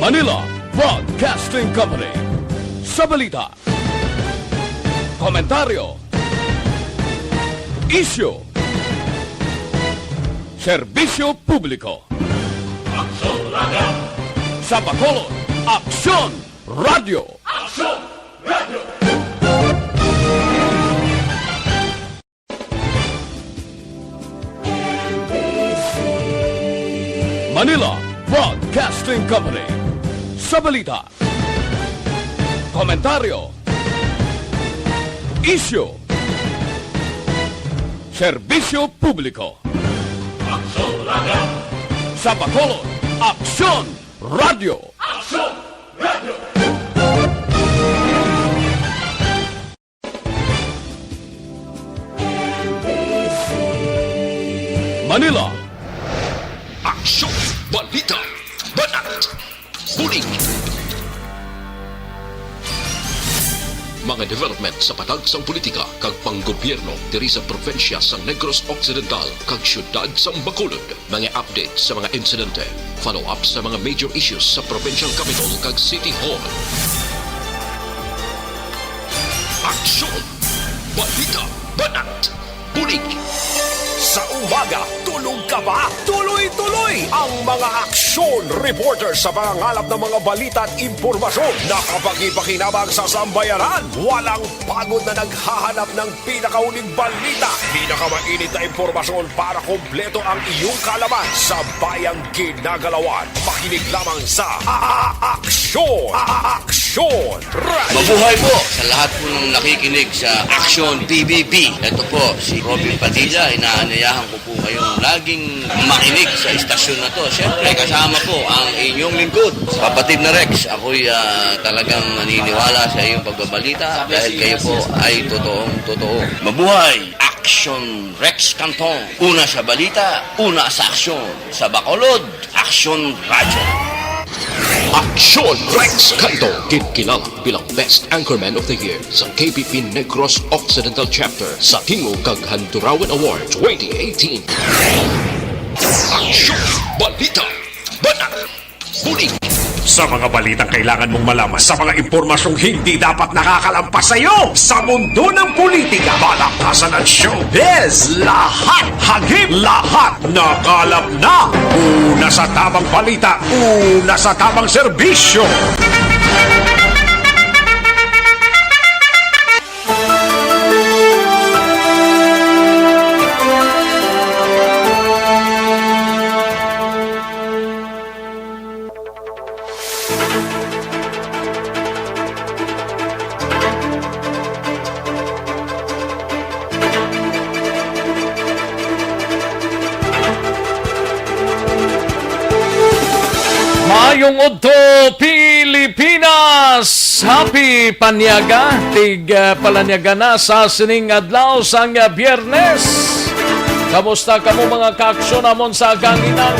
Manila Broadcasting Company. Sa balita, komentaryo, isyu, serbisyo publiko. Aksyon Radio! Sa Bacolod, Aksyon Radio! Aksyon Radio! Manila Broadcasting Company. Sa balita, komentaryo, isyu, serbisyo publiko. Aksyon Radio! Sa Bacolod, Aksyon Radio! Aksyon Radio! Manila. Aksyon! Balita! Banat! Bulig! Mga development sa patagsang politika kag panggobyerno diri sa probinsya sa Negros Occidental kag syudad sa Bacolod. Mga update sa mga insidente, follow-up sa mga major issues sa provincial capital kag City Hall. Aksyon! Balita! Banat! Bulig! Sa umaga, tulog ka ba? Tuloy-tuloy ang mga aksyon reporter sa mga ngalap ng mga balita at impormasyon na kapag-ipakinabang sa sambayanan. Walang pagod na naghahanap ng pinakauling balita. Pinakamainit na impormasyon para kompleto ang iyong kalaman sa bayang ginagalawan. Makinig lamang sa Aksyon! Aksyon! Mabuhay po sa lahat po ng nakikinig sa Aksyon PBB. Ito po si Robin Padilla. Inaanayahan ko po kayong laging makinig sa istasyon na to. Siyempre, kasama po ang inyong lingkod. Kapatid na Rex, ako'y talagang naniniwala sa iyong pagbabalita dahil kayo po ay totoong-totoo. Mabuhay! Aksyon Rex Canton. Una sa balita, una sa aksyon. Sa Bacolod, Aksyon Radio. Aksyon Rex Canto, kinilala bilang Best Anchorman of the Year sa KBP Negros Occidental Chapter sa Tingog kag Handurawan Award 2018. Aksyon! Balita! Banat! Bulig! Sa mga balitang kailangan mong malaman, sa mga impormasyong hindi dapat nakakalampas sa iyo, sa mundo ng politika, balakasan at showbiz, lahat, hagip, lahat, nakalap na. Una sa tamang balita, una sa tamang serbisyo. Mayong Udto, Pilipinas! Happy Panyaga! Tig palanyaga na sa sining adlaw sang Biyernes. Kamusta kamo mga kaaksyon namon sa ganginang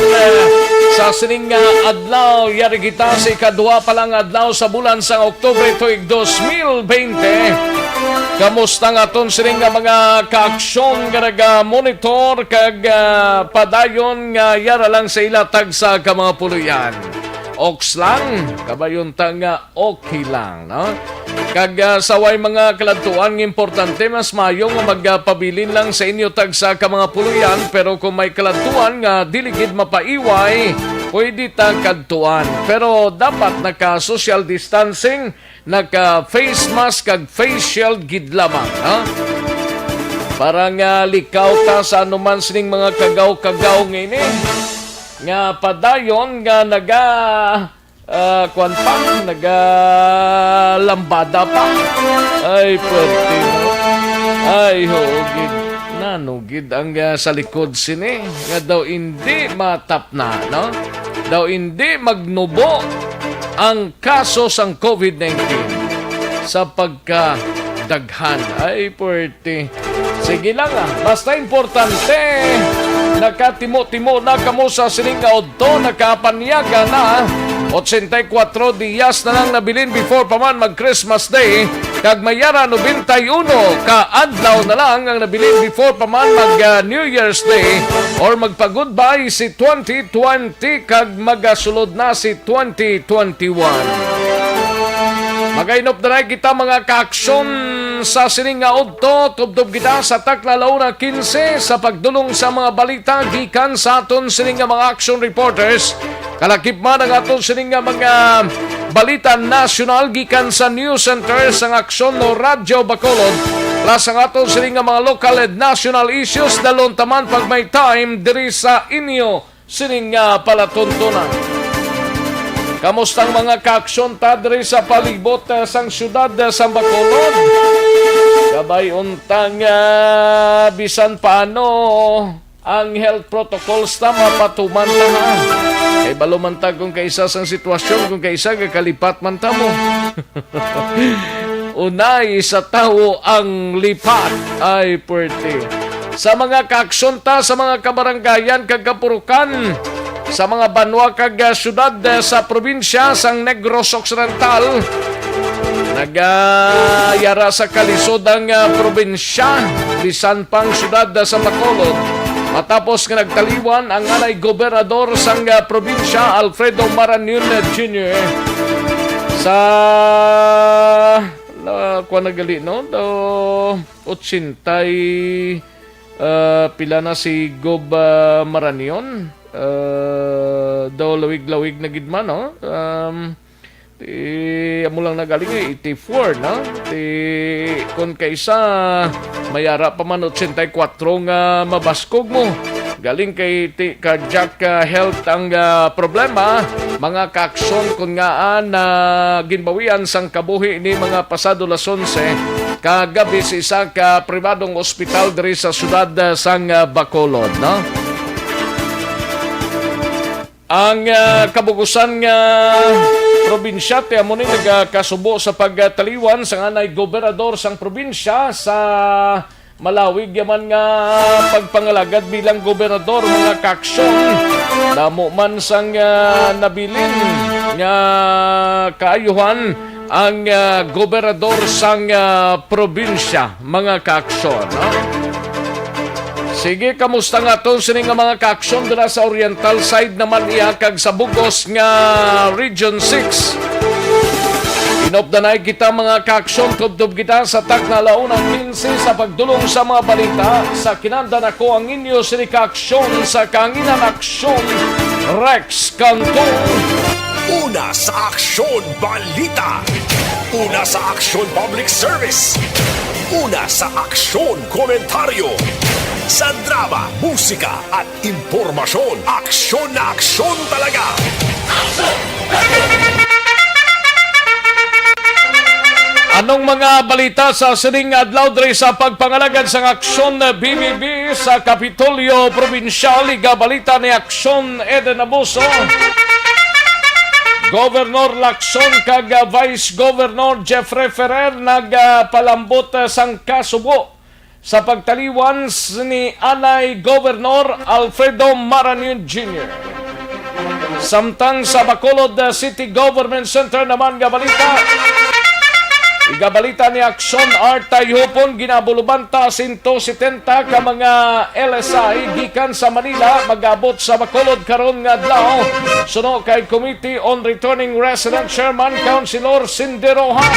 sa sining adlaw? Yari kita si kadua palang adlaw sa bulan sang Oktubre tuig 2020. Kamusta nga ton sining mga kaaksyon nga monitor kag padayon nga yara lang sa ilatag sa mga puluyan. Oks lang, kabayon nga okay lang, no? Kag saway mga kaladtuan ng importante, mas mayong magpabilin lang sa inyo tag sa mga puluyan, pero kung may kaladtuan nga diligid mapaiway, pwede tang kadtuan. Pero dapat naka-social distancing, naka-face mask kag face shield gid lamang, ha? Parang likaw ta sa anuman sining mga kagaw-kagaw ngayon nga padayon nga kwan pa, lambada pa. Ay, pwede mo. Ay, hugid. Nanugid ang sa likod sini. Nga daw hindi matap na, no? Daw hindi magnubo ang kaso sang COVID-19 sa pagkadaghan. Ay, pwede. Sige lang basta importante nakatimo-timo na kamo sa sining odto, nakapanyaga na 84 diyas na lang nabilin before pa man mag Christmas Day kag mayara 91 ka adlaw na lang ang nabilin before pa man mag New Year's Day or magpa-goodbye si 2020 kag magasulod na si 2021. Magainop na kita mga kaaksyon sa sining nga udto, tubtob kita sa takla launa 15 sa pagdulong sa mga balita gikan sa aton sining nga mga action reporters. Kalakip man ang aton sining nga mga balita nasyonal gikan sa news center sa aksyon no Radyo Bacolod. Plus ang aton sining nga mga local and national issues dalon taman pag may time diri sa inyo sining nga palatuntunan. Kamustang mga kaaksyon ta diri sa palibot sang syudad sa Bacolod? Kabay untang bisan paano ang health protocols ta mapatuman ta ha. Kay balo man ta kung kaisa sang sitwasyon, kung kaisa kakalipat man ta mo. Unay sa tao ang lipat ay puwerte. Sa mga kaaksyon ta, sa mga kabaranggayan kag kapurukan, sa mga banwa kag syudad sa probinsya sang Negros Occidental, nagayara sa kalisod ang probinsya bisan pang syudad sa Bacolod matapos nga nagtaliwan ang anay gobernador sang probinsya Alfredo Marañon Jr. sa kuan nagali no do 80 pila na si Gob Marañon. Daw lawig-lawig na gid man no. Amo lang nagaling 84 no. Kun kaysa mayara pa man 84 nga mabaskog mo. Galing kay cardiac health ang problema, mga kaaksyon kun ngaan na ginbawian sang kabuhi ni mga pasado las 11 kagabi sa isa ka pribadong ospital diri sa syudad sang Bacolod no. Ang kabugusan nga probinsya ti amo ni nagkasubo sa pagtaliwan sa anay gobernador sang probinsya sa malawig yaman nga pagpangalagad bilang gobernador mga kaaksyon. Damo man sang nabilin nga kaayuhan ang gobernador sang probinsya mga kaaksyon no? Sige, kamusta nga to sining nga mga kaaksyon dala sa oriental side naman iya kag sa Bugos nga Region 6. Inopdanay kita mga kaaksyon, tubtob kita sa takna launang 15 sa pagdulong sa mga balita. Sa kinandan ako ang inyo sini kaaksyon sa Kanginan Aksyon, Rex Cantong. Una sa Aksyon Balita. Una sa Aksyon Public Service. Una sa Aksyon Komentaryo. Sa drama, musika at impormasyon, aksyon na aksyon talaga. Anong mga balita sa sining adlaw diri sa pagpangalagad sa aksyon na BBB sa Kapitolyo Probinsyal? Liga balita ni Aksyon Eden Abuso. Governor Lacson kag Vice Governor Jeffrey Ferrer nagpalambot sang kasubo sa pagtaliwan ni anay Governor Alfredo Marañon Jr. Samtang sa Bacolod City Government Center naman gabalita. Igabalita ni Aksyon Arta Ihopon ginabulubanta 170 ka mga LSI gikan sa Manila magabot sa Bacolod karon nga adlaw. Suno kay Committee on Returning Resident Chairman Councilor Cindy Rojas.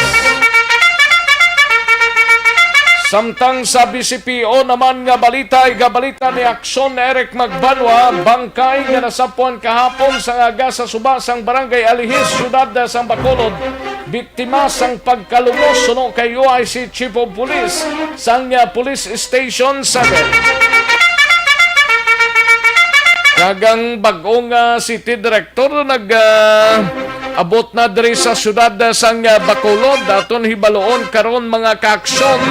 Samtang sa BCPO naman nga balita, igabalita ni Aksyon Eric Magbanwa, bangkay nga nasapuan kahapon sa aga sa suba sang Barangay Alihis, syudad sang Bacolod. Biktima sang pagkalumos suno kay UIC Chief of Police sang Police Station 7. Kagang bagong City Director abot na diri sa syudad sang Bacolod daton hibaloon karon mga kaaksyon.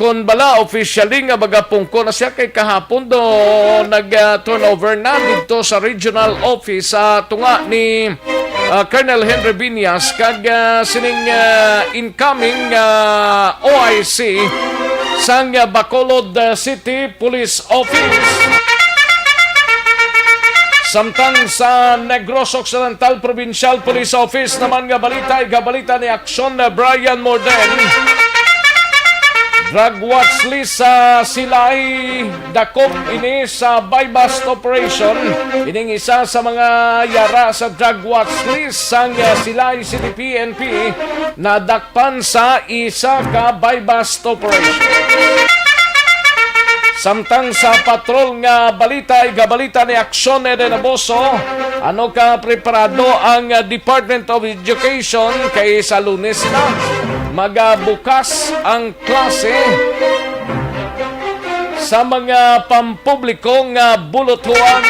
Kung bala officially nga bagapungko na siya kay kahapon do nag-turnover na dito sa regional office sa tunga ni Colonel Henry Binyas kag sining incoming OIC sang Bacolod City Police Office. Samtang sa Negros Occidental Provincial Police Office naman nga balita ni Aksyon na Brian Morden. Drug watch list sa silay dakop ini sa buy-bust operation. Ining isa sa mga yara sa drug watch list sang silay City PNP na dakpan sa isa ka buy-bust operation. Samtang sa patrol nga balita ni Aksyon Edenoboso, ano ka preparado ang Department of Education kay sa Lunes na magabukas ang klase sa mga pampublikong bulutuan.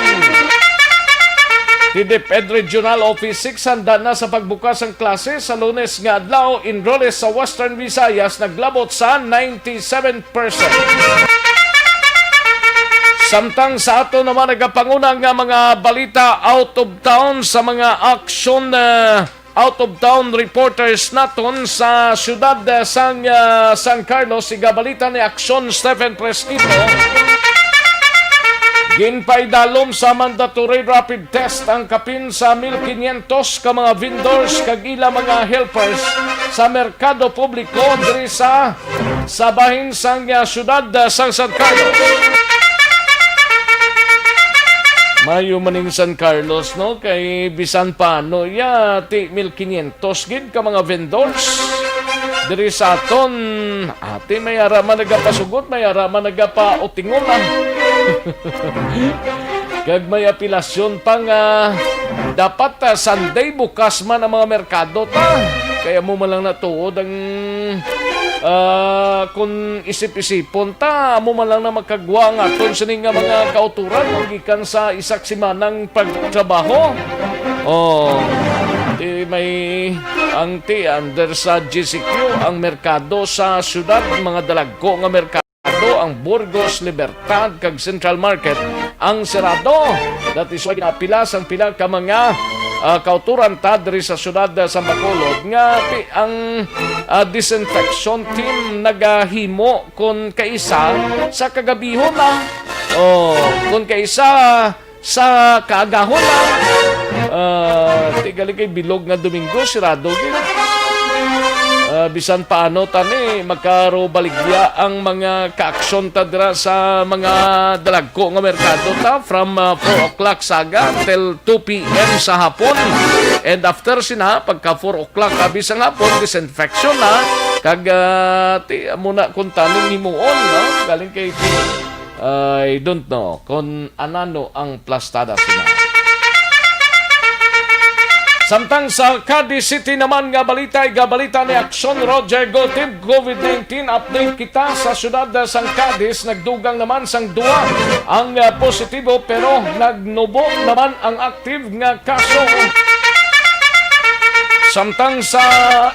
TDepEd Regional Office 6 handa na sa pagbukas ng klase sa Lunes nga adlaw. Enrollees sa Western Visayas naglabot sa 97%. Samtang sa ato naman nagapangunang nga mga balita out of town sa mga aksyon out of town reporters naton sa siyudad sang San Carlos. Igabalita ni Aksyon Stephen Presquito. Ginpaidalom sa mandatory rapid test ang kapin sa 1,500 ka mga vendors kag ila mga helpers sa merkado publiko diri sa bahin sang siyudad sang San Carlos. Mayo maning San Carlos, no? Kay bisan paano ti 1,500 gid ka mga vendors diri sa aton. Ati may ara man nagapasugot, may ara man nagapa-utingon lang. Kag may apilasyon pa nga dapat Sunday bukas man ang mga merkado ta. Kaya mo man lang natuod ang kung isip-isipon ta, mo man lang na magkagwa nga aton sa nga mga kauturan magikan sa isak simanang pagtrabaho. May ang under sa GCQ ang merkado sa syudad, mga dalagko nga merkado, ang Burgos, Libertad kag Central Market ang serado. That is why pinapilas ang pila ka mga kauturan ta diri sa syudad sa Bacolod nga ang disinfection team nagahimo kon kaisa sa kagabihon na kon kaisa sa kaagahon na tigali kay bilog nga Domingo sirado gid. Bisan paano tani magkaro baligya ang mga kaaksyon ta dira sa mga dalagko nga merkado ta from 4 o'clock saga until 2 p.m. sa hapon. And after sina pagka 4 o'clock bisang hapon disinfection na kag muna kung tanong himuon no? Galing kay I don't know kung anano ang plastada sina. Samtang sa Cadiz City naman nga balita ni Aksyon Roger Gotib. COVID-19 update kita sa syudad sang Cadiz. Nagdugang naman sang duwa ang positibo pero nagnubo naman ang active nga kaso. Samtang sa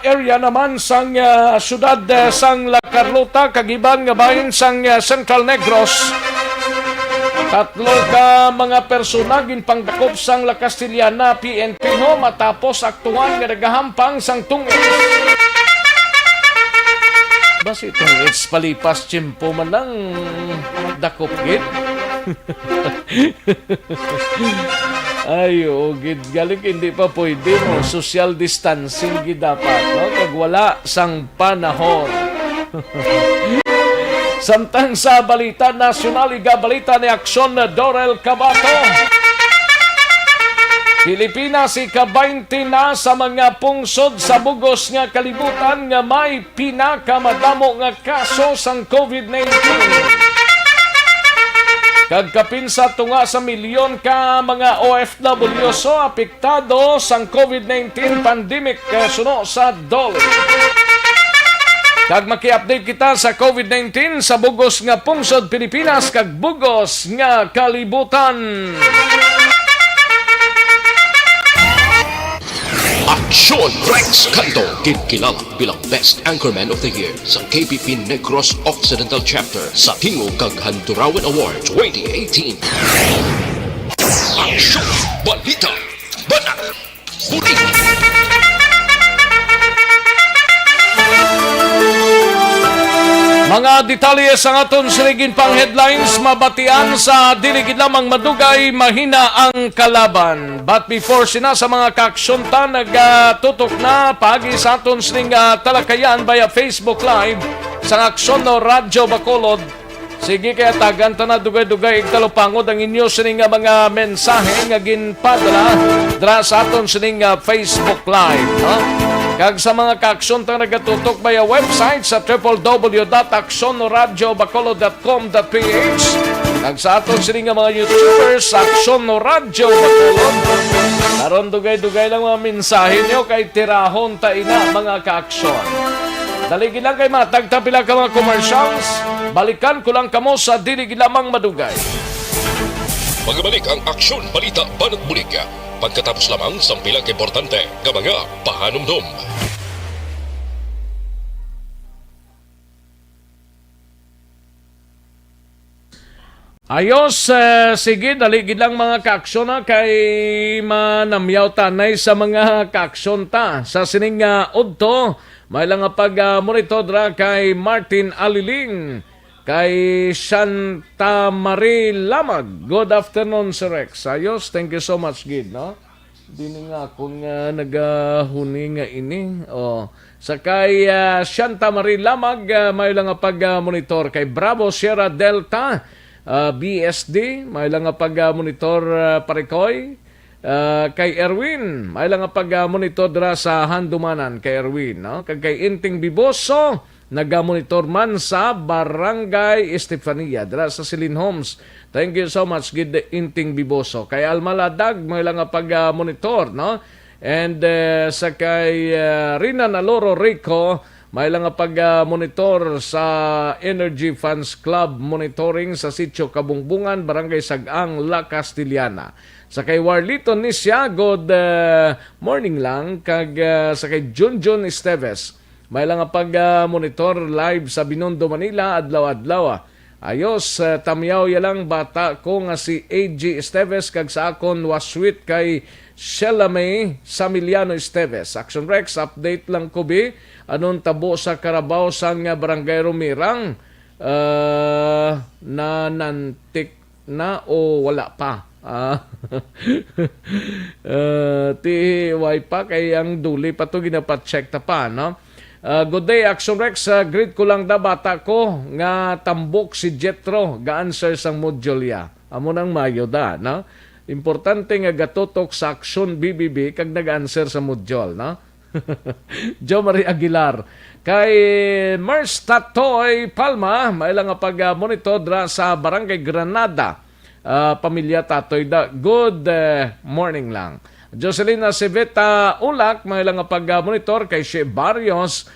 area naman sang syudad sang La Carlota kagiban nga bahin sang Central Negros. 3 ka mga persona ginpangdakop sang La Castellana PNP matapos aktuhan nga nagahampang sang tungis. Basi tungis palipas tiyempo man lang dakop gid. Ayo gid galing hindi pa pwede mo social distancing gid dapat no kag wala sang panahon. Samtang sa balita nasyonal, igabalita ni Aksyon na Dorel Cabato. Pilipinas ika-20 na sa mga pungsod sa bugos nga kalibutan nga may pinakamadamo nga kaso sang COVID-19. Kagkapin sa tunga sa milyon ka mga OFW so apektado sang COVID-19 pandemic suno sa Dole. Kag maki-update kita sa COVID-19 sa bugos nga pungsod Pilipinas kag bugos nga kalibutan. Aksyon Rex Canto, kilala bilang Best Anchorman of the Year sa KPP Negros Occidental Chapter sa Tingog kag Handurawan Award 2018. Aksyon Balita Banat Puting. Mga detalye sa aton siligin pang headlines, mabatian sa diligid lamang madugay, mahina ang kalaban. But before sina sa mga kaaksyonta, nagtutok na pagi sa aton siling talakayan via Facebook Live sa Aksyon no Radyo Bacolod. Sige kaya tagan na dugay-dugay igtalupangod ang inyo sining mga mensahe nga ginpadala dra sa aton sining Facebook Live. Kag sa mga kaaksyon tang nagatutok via website sa www.aksyonoradyobacolod.com.ph. Kag sa aton sining mga YouTubers sa Aksyon no Radyo Bacolod. Karon dugay-dugay lang mga mensahe nyo kay tirahon ta ina mga kaaksyon. Daligid lang kay matagtapila ka mga commercials. Balikan ko lang kamo sa diligid lamang madugay. Magbalik ang Aksyon Balita Banat Bulig. Pagkatapos lamang sa pilang importante nga mga pahanumdum. Ayos, sige, daligid lang mga kaaksyon na kay manamyaw tanay sa mga kaaksyon ta. Sa sining udto, may lang pag-monitor dra kay Martin Aliling, kay Santa Marie Lamag. Good afternoon, Sir Rex. Ayos, thank you so much, Gid, no? Dini nga akong nagahuni nga ini. Sa kay Santa Marie Lamag, may lang pag-monitor kay Bravo Sierra Delta, BSD, may lang pag-monitor Parikoy, kay Erwin, may lang pag-monitor dra sa Handumanan kay Erwin, no? Kay Inting Biboso, naga-monitor man sa Barangay Estefania dra sa Silin Homes. Thank you so much, Gid Inting Biboso. Kay Almaladag, may lang pag-monitor, no? And sa kay Rina Naloro Rico, may lang pag-monitor sa Energy Funds Club monitoring sa Sitio Kabungbungan, Barangay Sagang, La Castillana. Sa kay Warlito Nisya, good morning lang. Kag sa kay Junjun Esteves, may lang pag-monitor live sa Binondo, Manila, adlaw-adlaw. Ayos, tamyaw yalang bata ko nga si A.G. Esteves, kag sa akon waswit kay Sheila May Samiliano Esteves. Action Rex, update lang ko bi. Anong tabo sa Carabao sang Barangay Rumirang? Nanantik na o wala pa? Tiway pa kay ang duli pa to ginapacheck ta pa, no? Good day, Action Rex. Greet ko lang da bata ko nga tambok si Jetro ga-answer sang modulya. Amo nang mayo da, no? Importante nga gatutok sa Aksyon BBB kag nag-answer sa module, no? Jo Marie Aguilar. Kay Mers Tatoy Palma, may lang pag-monitor dra sa Barangay Granada. Pamilya Tatoy da. Good morning lang. Jocelyn Civeta Ulak, may lang pag-monitor kay She Barrios,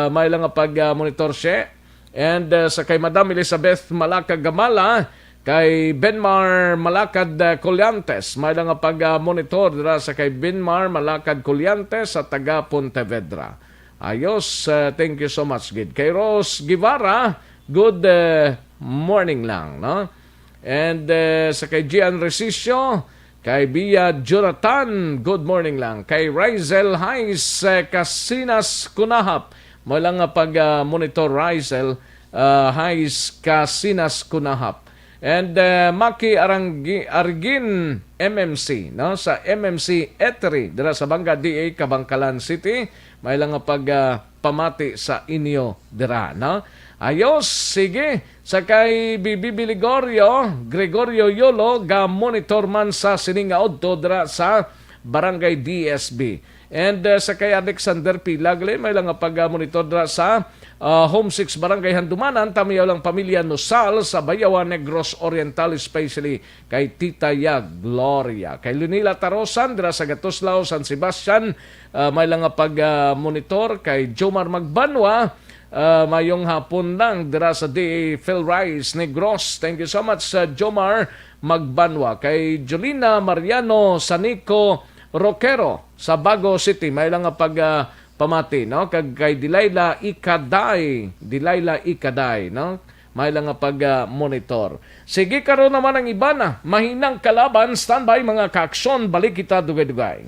may lang pag-monitor siya. And sa kay Madam Elizabeth Malacad Gamala, kay Benmar Malacad Colyantes, may lang pag-monitor dira sa kay Benmar Malacad Colyantes sa taga Pontevedra. Ayos, thank you so much, Gid. Kay Rose Guevara, good morning lang, no? And sa kay Gian Resicio, kay Bia Jonathan, good morning lang. Kay Rizel Hayes Casinas Kunahap, may lang pag-monitor Rizel Hayes Casinas Kunahap. And Maki Argin MMC, no? Sa MMC Etery dira sa Banga DA Kabangkalan City, may lang pamati sa inyo dira, no? Ayos, sige. Sa kay Bibi Gregorio Yolo, ga monitor man sa siningaod to dira sa Barangay DSB. And sa kay Alexander Pilagle, may lang pag-monitor dira sa Home 6 Barangay Handumanan, tamiyaw lang pamilya Nosal sa Bayawan Negros Oriental, especially kay Tita Ya Gloria. Kay Lunila Tarosan, dira sa Gatuslao, San Sebastian, may lang pag-monitor kay Jomar Magbanwa, mayong hapon lang dira sa DA Phil Rice Negros. Thank you so much, Jomar Magbanwa. Kay Jolina Mariano Sanico Roquero sa Bago City, may lang pamati, no? Kag kay Dilayla Ikaday, no? May lang pag-monitor. Sige, karon naman ang iba na mahinang kalaban. Standby mga kaaksyon, balik kita dugay-dugay.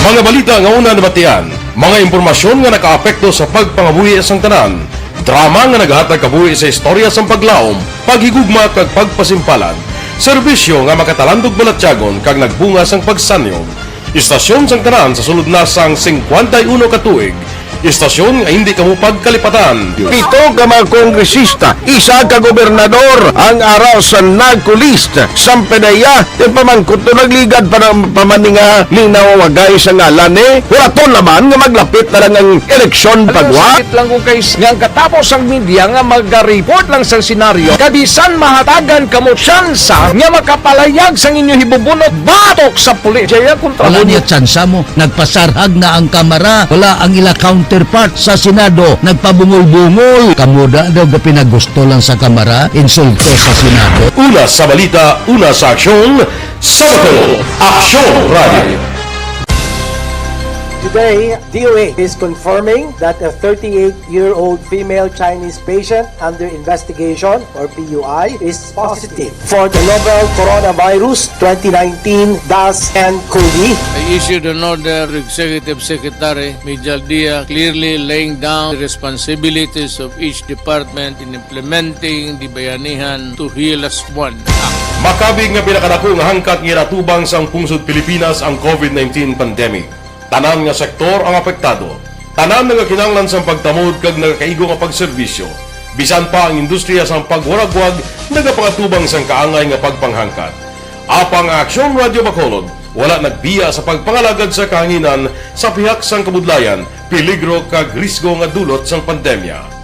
Mga balita nga una nabatian, mga impormasyon nga nakaapekto sa pagpangabuhi sang tanan, drama nga naghatag kabuhi sa istorya sang paglaom, paghigugma kag pagpasimpalan, serbisyo nga makatalandog balatyagon kag nagbunga sang pagsanyog, istasyon sang tanan sa sulod na sang 51 ka tuig, istasyon nga hindi kamo pagkalipatan. Pito ka mga kongresista, isa ka gobernador ang araw sa nagkulist sa pedaya yung pamangkot to nagligad para pamaninga linaw wagay sa ngalan walaton naman nga maglapit na lang ang eleksyon pagwa. Sakit lang kung kayo nga katapos ang media nga mag-report lang sa senaryo kadisan mahatagan kamo tsansa nga makapalayag sang inyo hibubunot batok sa pulis. Jaya kontra Wala mo niya tsansa mo, nagpasarhag na ang kamara, wala ang ila counterpart sa Senado, nagpabungol-bungol. Kamuda daw ga pinagusto lang sa kamara, insulto sa Senado. Una sa balita, una sa aksyon, Sabado, Aksyon Radio. Today, DOA is confirming that a 38-year-old female Chinese patient under investigation, or PUI, is positive for the novel coronavirus 2019 DAS-CoV. I issued an order to Executive Secretary Mijal Dia clearly laying down the responsibilities of each department in implementing the Bayanihan to Heal as One Act. Makabig nga pinakadako nga hangkat nga natubang sang pungsod Pilipinas ang COVID-19 pandemic. Tanan nga sektor ang apektado. Tanan nga kinahanglan sang pagtamod kag nagakaigo nga pagserbisyo. Bisan pa ang industriya sang pagwaragwag nagapangatubang sang kaangay nga pagpanghangkat. Apang Aksyon Radio Bacolod wala nagbiya sa pagpangalagad sa kahanginan sa pihak sang kabudlayan, peligro kag risgo nga dulot sang pandemya.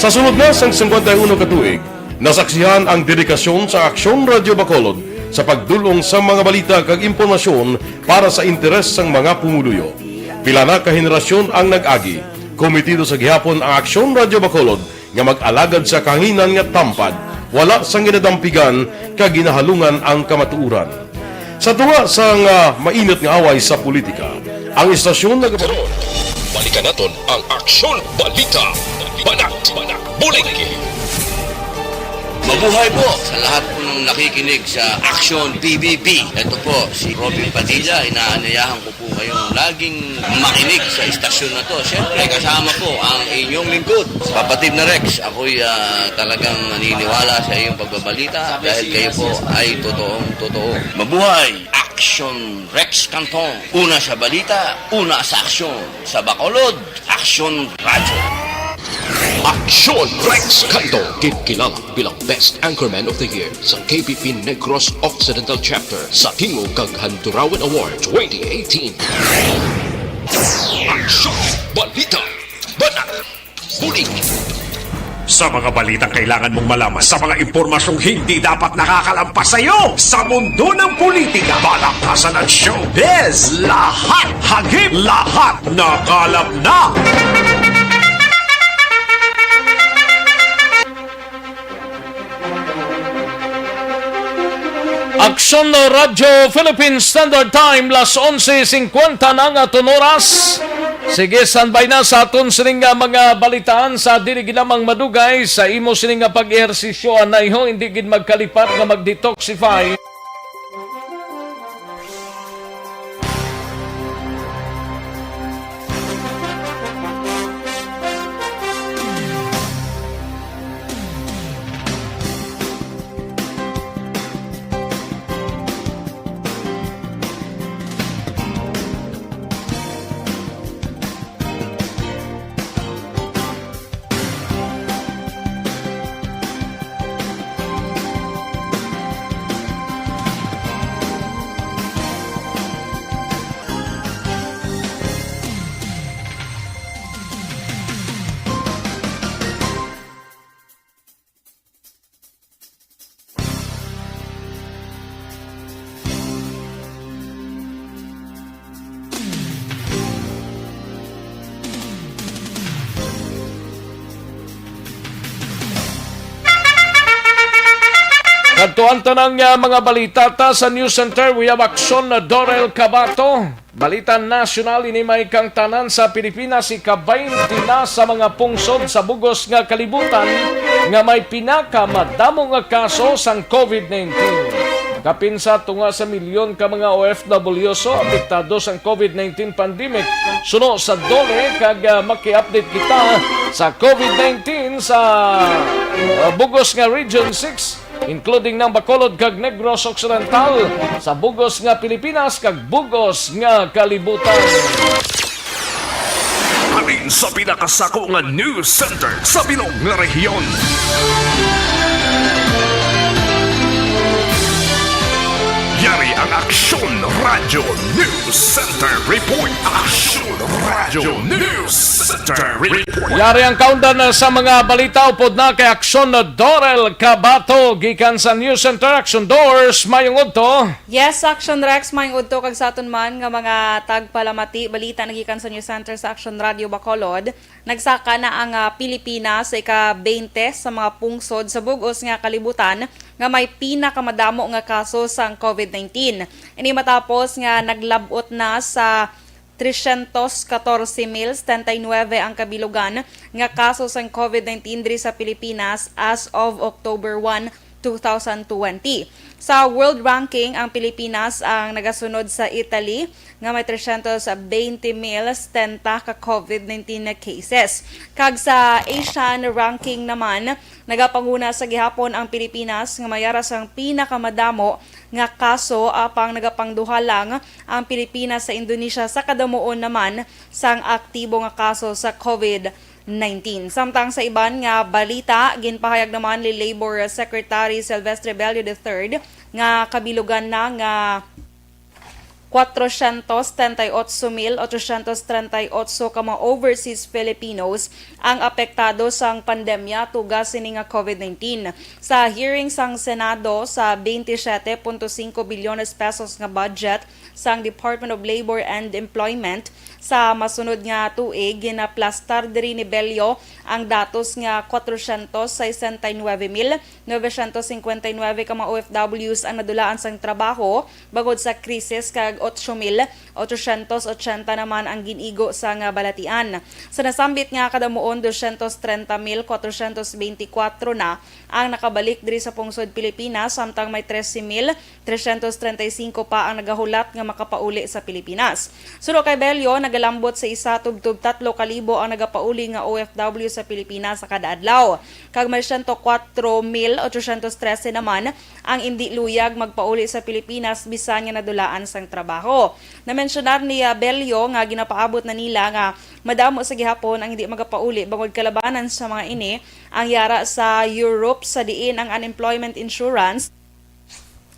Sa sunod na sang 51 katuig, nasaksihan ang dedikasyon sa Aksyon Radio Bacolod sa pagdulong sa mga balita kag impormasyon para sa interes sang mga pumuluyo. Pila na ka henerasyon ang nag-agi, komitido sa gihapon ang Aksyon Radio Bacolod nga mag-alagad sa kanginan nga tampad, wala sang ginadampigan kag ginahalungan ang kamatuuran. Sa tuwa sang mainit nga away sa politika, ang istasyon nagkaroon. Balikan naton ang Aksyon Balita. Banat Bulig. Mabuhay po sa lahat po ng nakikinig sa Aksyon PBB. Ito po si Robin Padilla. Inaanyayahan ko po kayong laging makinig sa istasyon na to. Siyempre kasama po ang inyong lingkod. Kapatid na Rex, ako'y talagang naniniwala sa iyong pagbabalita dahil kayo po ay totoong-totoo. Mabuhay! Aksyon Rex Canton. Una sa balita, una sa aksyon. Sa Bacolod, Aksyon Radio. Aksyon Rex Canto, kilala bilang Best Anchorman of the Year sa KPP Negros Occidental Chapter sa Tingog kag Handurawan Award 2018. Aksyon Balita. Banat Bulig. Sa mga balitang kailangan mong malaman, sa mga impormasyong hindi dapat nakakalampas sa iyo, sa mundo ng politika, balakasan at showbiz, lahat hagip, lahat nakalap na! Aksyon Radio Philippine Standard Time, las 11:50 na nga oras. Sige, standby na sa aton sining mga balitaan sa dili ginamang madugay sa imo sining pag-ehersisyo anayho hindi gid magkalipat nga mag-detoxify. Kadtuan tanang mga balita ta sa News Center, we have Aksyon na Dorel Cabato. Balita nasyonal ini may kang tanan sa Pilipinas ika-20 na sa mga pungsod sa bugos nga kalibutan nga may pinakamadamo nga kaso sang COVID-19. Kapinsa tunga sa milyon ka mga OFW so apektado sang COVID-19 pandemic. Suno sa dole kag maki-update kita sa COVID-19 sa bugos nga Region 6 including ng Bacolod kag Negros Occidental sa bugos nga Pilipinas kag bugos nga kalibutan. Alin sa pinakasako nga news center sa Bilog nga rehiyon. Yari ang Aksyon Radio News Center Report. Aksyon Radio News Center Report. Yari ang countdown sa mga balita upod na kay Aksyon na Dorel Cabato gikan sa News Center Action Doors mayong udto. Yes, Action Rex, may udto kag sa aton man nga mga tagpalamati balita nagikan sa News Center sa Action Radio Bacolod. Nagsaka na ang Pilipinas sa ika-20 sa mga pungsod sa bugos nga kalibutan nga may pinakamadamo nga kaso sang COVID-19. Ini matapos nga naglabot na sa 314,079 ang kabilugan nga kaso sang COVID-19 diri sa Pilipinas as of October 1, 2020. Sa world ranking, ang Pilipinas ang nagasunod sa Italy nga may 320,070 ka COVID-19 na cases. Kag sa Asian ranking naman, nagapanguna sa gihapon ang Pilipinas nga mayara sang pinakamadamo nga kaso apang nagapangduha lang ang Pilipinas sa Indonesia sa kadamuon naman sang aktibo nga kaso sa COVID-19. Samtang sa iban nga balita, ginpahayag naman ni Labor Secretary Silvestre Bello III nga kabilugan na nga 478,838 ka mga overseas Filipinos ang apektado sang pandemya tugas sini nga COVID-19. Sa hearing sang Senado sa 27.5 bilyones pesos nga budget sang Department of Labor and Employment sa masunod nga tuig ginaplastar diri ni Bello ang datos nga 469,959 ka mga OFWs ang nadulaan sang trabaho bagod sa krisis kag 8,880 naman ang ginigo sa nga balatian. Sa nasambit nga kadamuon 230,424 na ang nakabalik diri sa pungsod Pilipinas samtang may 13,335 pa ang nagahulat nga makapauli sa Pilipinas. Suno kay Bello, nagalambot sa isa tubtub 3,000 ang nagapauli nga OFW sa Pilipinas sa kada adlaw. Kag may 104,813 naman ang indi luyag magpauli sa Pilipinas bisan nga nadulaan sang trabaho. Na-mentionar ni Bello nga ginapaabot na nila nga madamo sa gihapon ang hindi magapauli bangod kalabanan sa mga ini ang yara sa Europe sa diin ang unemployment insurance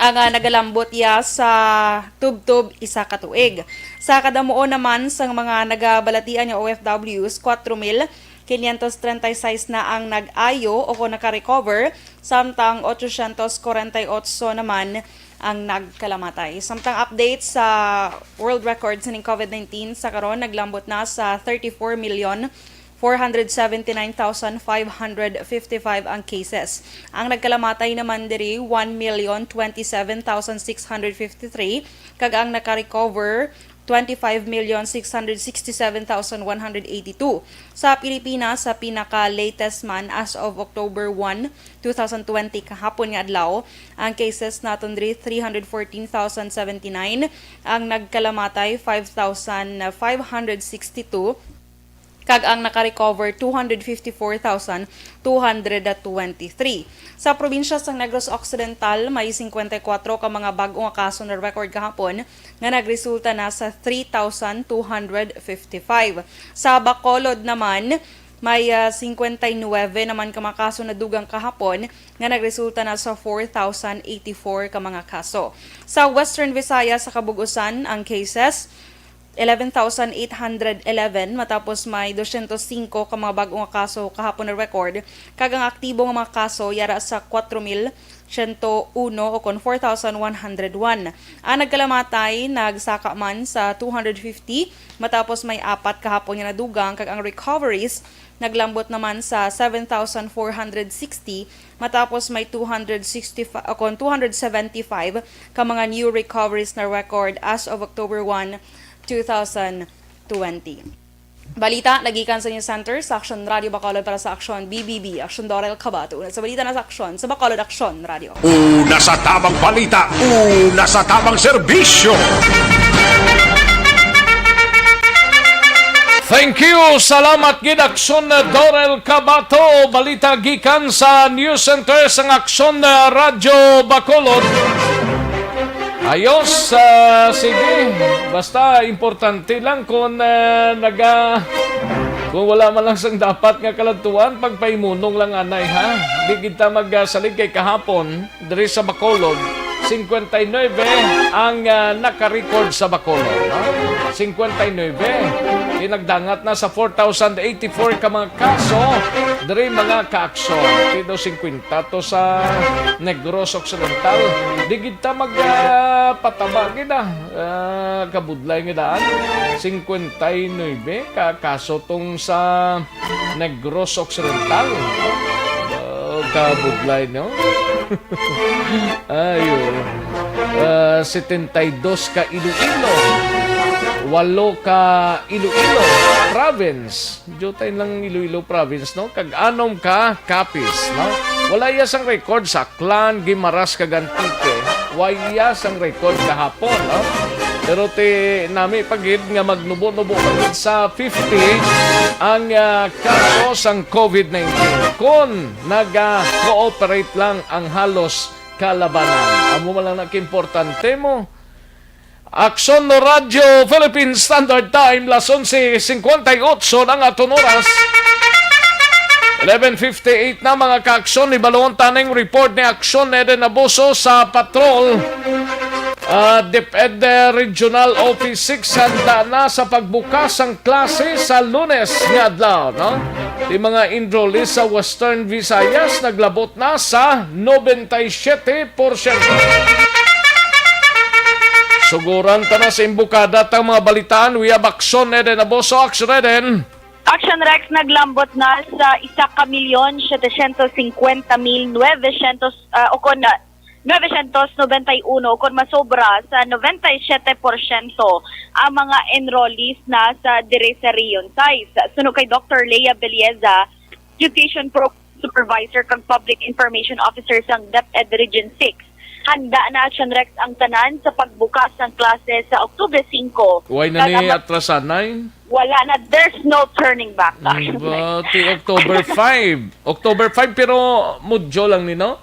ang nagalambot ya sa tubtob isa ka tuig. Sa kadamuon naman sang mga nagabalatian nga OFWs 4,536 na ang nag-ayo o naka-recover samtang 848 naman ang nagkalamatay. Samtang update sa world records ng COVID-19 sa karon naglambot na sa 34,479,555 ang cases. Ang nagkalamatay naman diri 1,027,653 kag ang naka-recover 25,667,182. Sa Pilipinas, sa pinaka-latest man as of October 1, 2020 kahapon nga adlaw, ang cases naton diri 314,079, ang nagkalamatay 5,562, kag ang naka-recover 254,223. Sa probinsya sa Negros Occidental, may 54 ka mga bag-ong kaso na record kahapon nga nagresulta na sa 3,255. Sa Bacolod naman, may 59 naman ka mga kaso na dugang kahapon nga nagresulta na sa 4,084 ka mga kaso. Sa Western Visayas sa Kabugusan, ang cases 11,811 matapos may 205 ka mga bagong kaso kahapon na record. Kag ang aktibo nga mga kaso yara sa 4,101 o kon 4,101. Ang nagkalamatay nagsaka man sa 250 matapos may 4 kahapon nga nadugang. Kag ang recoveries naglambot naman sa 7,460 matapos may 275 ka mga new recoveries na record as of October 1, 2020. Balita, nagikan sa News Center sa Action Radio Bacolod para sa Action BBB, Action Dorel Cabato. Sa balita na sa Action, sa Bacolod Action Radio. Una sa tamang balita, una sa tamang serbisyo. Thank you! Salamat gid Action Dorel Cabato. Balita gikan sa News Center sa Action Radio Bacolod. Ayos, sige. Basta importante lang kung kung wala man lang sang dapat nga kalantuan, pagpaimunong lang anay ha. Di kita magsalig kay kahapon diri sa Bacolod. 59 ang naka-record sa Bacolod. No? 59. Tinagdangat na sa 4,084 ka mga kaso. Dari mga ka-aksyon. Tino 50 to sa Negros Occidental. Di kita magpataba kita. Kabudlay nga daan. 59 ka kaso tong sa Negros Occidental. Kabudlay, no? Ayun. 72 ka Iloilo. 8 ka Iloilo Province. Jotay lang Iloilo Province, no? Kag-anom ka Capiz, no? Wala yas ang record sa Clan, Guimaras, Cagantique. Wala sang record kahapon, no? Pero nami pagid nga magnubo-nubo pagid sa 50 ang kaso sang COVID-19 kung nag-cooperate lang ang halos kalabanan. Amo man lang nag-importante mo. Action Radio Philippine Standard Time, las 11:58 ng aton oras. 11:58 na mga ka-aksyon. Ibalawang taneng report ni Aksyon Eden Abuso sa patrol. DepEd Regional Office 6 handa na sa pagbukas ng klase sa Lunes nga adlaw, no? Di mga enrollees sa Western Visayas naglabot na sa 97%. Suguran ta na sa imbukada tang mga balitaan. We have Aksyon Eden Abuso. Aksyon Eden. Action Rex naglambot na sa 1,750,900 o kon 991 kung masobra sa 97% ang mga enrollees na sa dire sa Rion Size. Suno kay Dr. Lea Belieza, Education Supervisor kag Public Information Officer sa DepEd Region 6. Handa na Action Rex ang tanan sa pagbukas ng klase sa Oktubre 5. Why na ni atrasanay? Wala na, there's no turning back. October 5. October 5 pero mudyo lang ni, no?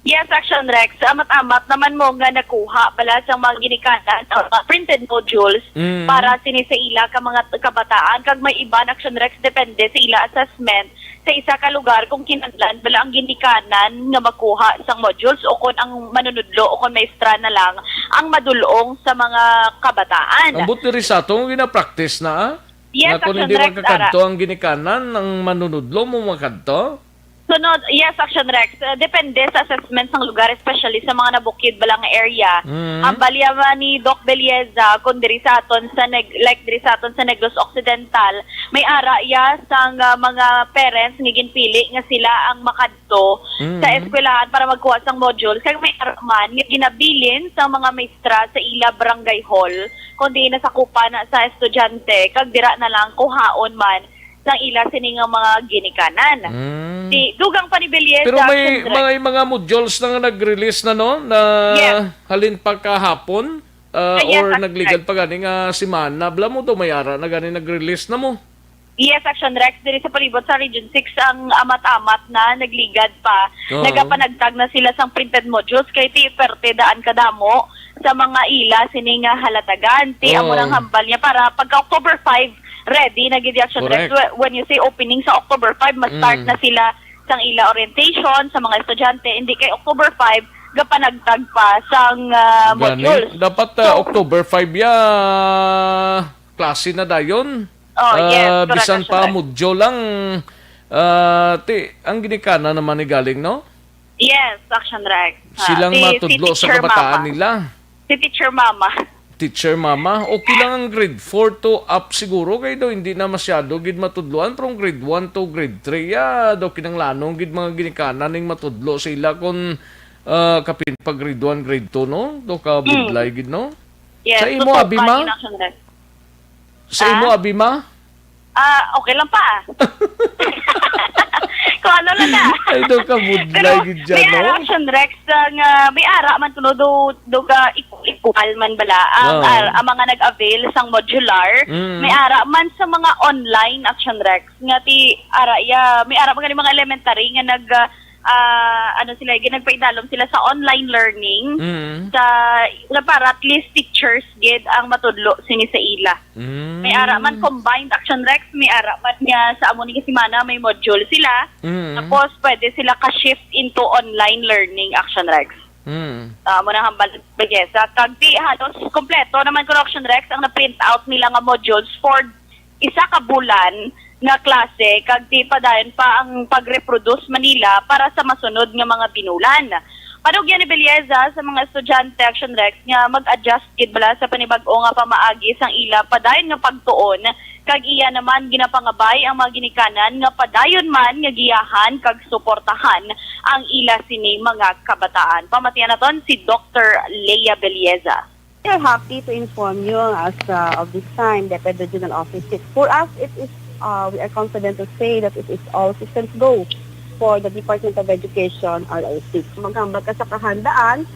Yes, Action Rex. Amat-amat naman mo nga nakuha pala sa mga ginikanan printed modules para sinisaila ka mga kabataan. Kag may iba na Action Rex, depende sa ila assessment sa isa ka lugar kung kinahanglan bala ang ginikanan nga makuha sang modules o kung ang manunudlo o kung maestra na lang ang madulong sa mga kabataan. Ang buti rin sa itong gina-practice na, Yes, na kung Action hindi Rex, magkakanto ang ginikanan, ang manunudlo mo magkanto? Sunod, yes, Action Rex. Depende sa assessment ng lugar, especially sa mga nabukid balang area. Ang balyaman ni Doc Belieza, kung diri sa aton sa diri sa aton sa Negros Occidental, may araya sang mga parents nga ginpili nga sila ang makadto sa eskwelahan para magkuha sang modules. Kaya may araman nga ginabilin sa mga maestra sa ila barangay hall, kundi nasakupan na sa estudyante, kag dira na lang kuhaon man sang ila sining mga ginikanan. Di dugang pa ni Belieza. Pero may mga modules na nag-release na, no, na halin pa kahapon or nagligad pa gani nga simana. Bla mo to may ara na gani nag-release na mo. Yes, Action Rex. Diri sa palibot sa Region 6 ang amat-amat na nagligad pa. Nagapanagtag na sila sang printed modules kay ti perte daan kadamo sa mga ila sining halatagan. Ti amo nang hambal niya para pagka October 5 ready na gid Action Rex. When you say opening sa October 5, ma-start na sila sang ila orientation sa mga estudyante. Hindi kay October 5 gapanagtag pa sang modules. Dapat October 5 ya klase na dayon. Yes, bisan pa module lang. Ang ginikana naman ni galing, no? Yes, Action Rex. Silang matudlo sa kabataan nila. Si Teacher Mama. Teacher Mama, okay lang ang grade 4 to up siguro kay do hindi na masyado gid matudloan from grade 1 to grade 3 do kinanglanong gid mga ginikanan ning matudlo sila kon kapin pag grade 1 grade 2 no do ka budlay gid no. Yes, sa imo abi ma Sa imo, Abima? Okay lang pa. Kung ano lang na. Ay, doon ka budlay gid dyan, may no? action Rex nga may ara man kuno do ka ikukal man bala ang mga nag-avail sang modular. May ara man sa mga online action Rex nga ti ara may ara man mga elementary nga sila ginagpaidalom sila sa online learning sa para at least teachers gid ang matudlo sini sa ila. May ara man combined action Rex, may ara man nga sa amo ni semana may module sila. Tapos pwede sila ka-shift into online learning action Rex. Mo na hambal bagesa kag di halos kompleto naman ko action Rex ang na-print out nila nga modules for isa ka bulan nga klase kag di pa dayon pa ang pag-reproduce Manila para sa masunod nga mga binulan. Padugyan ni Belleza sa mga estudyante action Rex nga mag-adjust gid bala sa panibag-o nga pamaagi sang ila padayon nga pagtuon kag iya naman ginapangabay ang mga ginikanan nga padayon man nga giyahan kag suportahan ang ila sini mga kabataan. Pamatian naton si Dr. Leia Belleza. We are happy to inform you as of this time that the regional office. For us, it is we are confident to say that it is all systems go for the Department of Education, RO6. Maghambag ka sa kahandaan,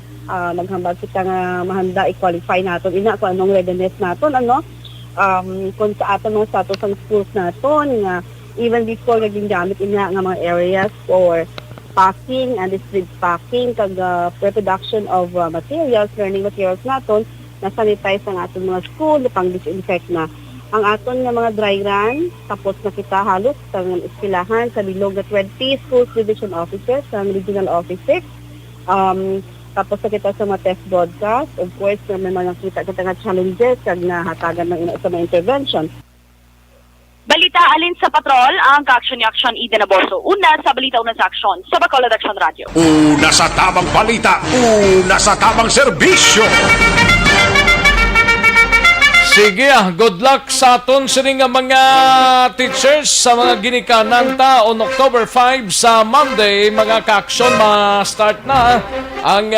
maghambag kita nga mahanda i-qualify natin, ina kung anong readiness natin, kung sa aton ng status ng schools natin, nga even before naging gamit ina nga mga areas for packing and district packing, kag pre-production of materials, learning materials natin, na-sanitize ang aton mga school, pang-disinfect na. Ang aton nga mga dry run, tapos na kita halos sa eskwelahan sa bilog na 20 schools division officers, sa regional offices. Tapos na kita sa mga test broadcast. Of course, may mga nakita kita nga challenges kag nahatagan ng sa mga intervention. Balita alin sa patrol ang ka-action ni Action Eden Aborso. Una sa balita, una sa aksyon sa Bacolod Action Radio. Una sa tamang balita, una sa tamang serbisyo. Sige, good luck sa aton sining mga teachers sa mga ginikanan ta on October 5 sa Monday. Mga ka-action, ma-start na ang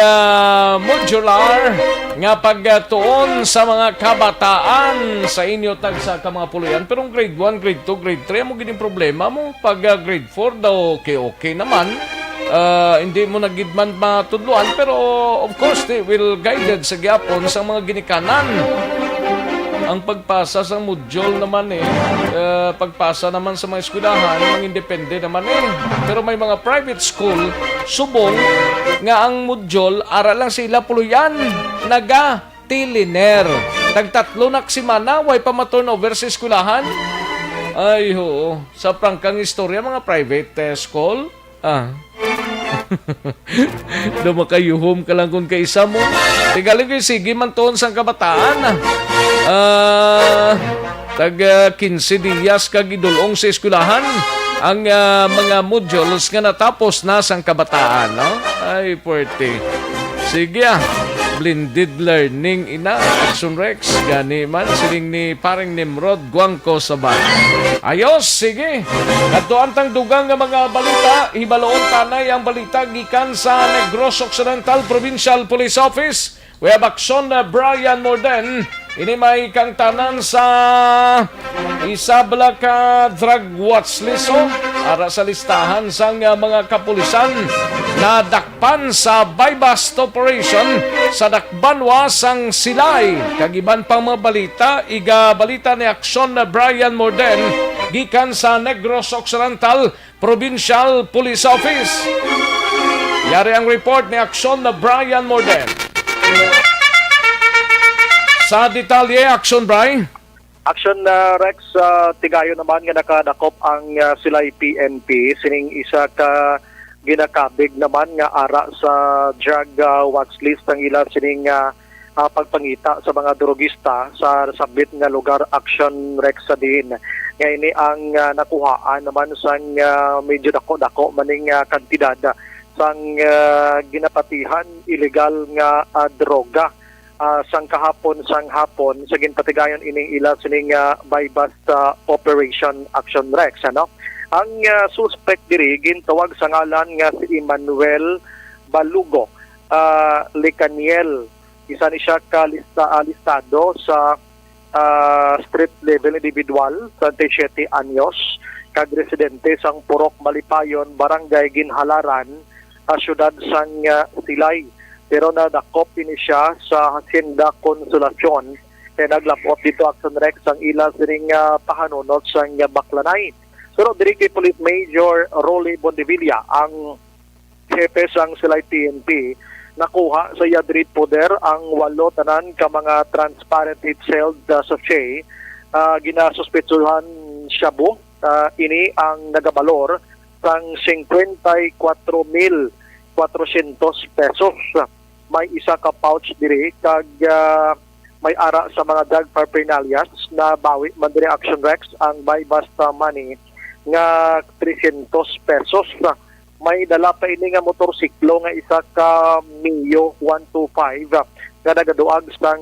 modular nga pagtuon sa mga kabataan sa inyo tag sa mga puluyan. Pero grade 1, grade 2, grade 3 mo gining problema mo. Pag grade 4 daw okay naman. Hindi mo nagidman matudluan, pero of course they will guided sa gyapon sa mga ginikanan. Ang pagpasa sa module naman pagpasa naman sa mga eskwelahan, mga independent naman Pero may mga private school, subong nga ang module, ara lang sila puluyan, naga-tiliner. Tagtatlo na simana, way pa ma-turnover sa eskwelahan. Ay ho, sa prangkang istorya, mga private school, dumakayuhom ka lang kung kaisa mo. Tigaling kayo, sige man toon sa kabataan. Tag 15 días kag idulong sa eskwelahan ang mga modules nga natapos na sang kabataan, no? Ay, puwerte. Sige blended learning ina Action Rex gani man siling ni paring Nimrod Guangco Sabat. Ayos, sige. Adtoan tang dugang nga mga balita, hibaloon tanay ang balita gikan sa Negros Occidental Provincial Police Office. We have Action Brian Morden. Ini may kang tanan sa isabla ka drug watch list ara sa listahan sang mga kapulisan na dakpan sa buy-bust operation sa Dakbanwa sang Silay. Kagiban pang mga balita, iga balita ni Action Brian Morden gikan sa Negros Occidental Provincial Police Office. Yari ang report ni Action Brian Morden. Sa detalye, Action Brian. Action Rex, tigayo naman nga nakadakop ang Silay PNP. Sining isa ka ginakabig naman nga ara sa drug watch list ang ila sining pagpangita sa mga drogista sa sabit nga lugar. Action Rex sa din. Nga ini ang nakuhaan naman sang medyo dako-dako maning kantidad sang ginapatihan illegal nga droga. Sang hapon sa ginpatigayon ining ila sining buy-bust operation Action Rex, ano? Ang suspect diri gintawag sa ngalan nga si Emmanuel Balugo Lecaniel. Isa ni siya ka listado sa street level individual, 37 anyos, kag residente sang Purok Malipayon, Barangay Ginhalaran, syudad sang Silay. Pero nadakop ini siya sa Hacienda Consolacion kaya naglapot dito Action Rex ang ila sining pahanunot sang Baklanay. So diri kay Police Major Rolly Bondevilla ang hepe sang Silay PNP nakuha sa Yadrid Poder ang 8 tanan ka mga transparent heat-sealed sachet. Ginasuspetsuhan shabu ini ang nagabalor sang 54,400 pesos. May isa ka pouch diri kag may ara sa mga drug paraphernalia na bawi man diri Action Rex ang buy basta money nga 300 pesos. May dala pa ini nga motorsiklo nga isa ka Mio 125 nga nagaduag sang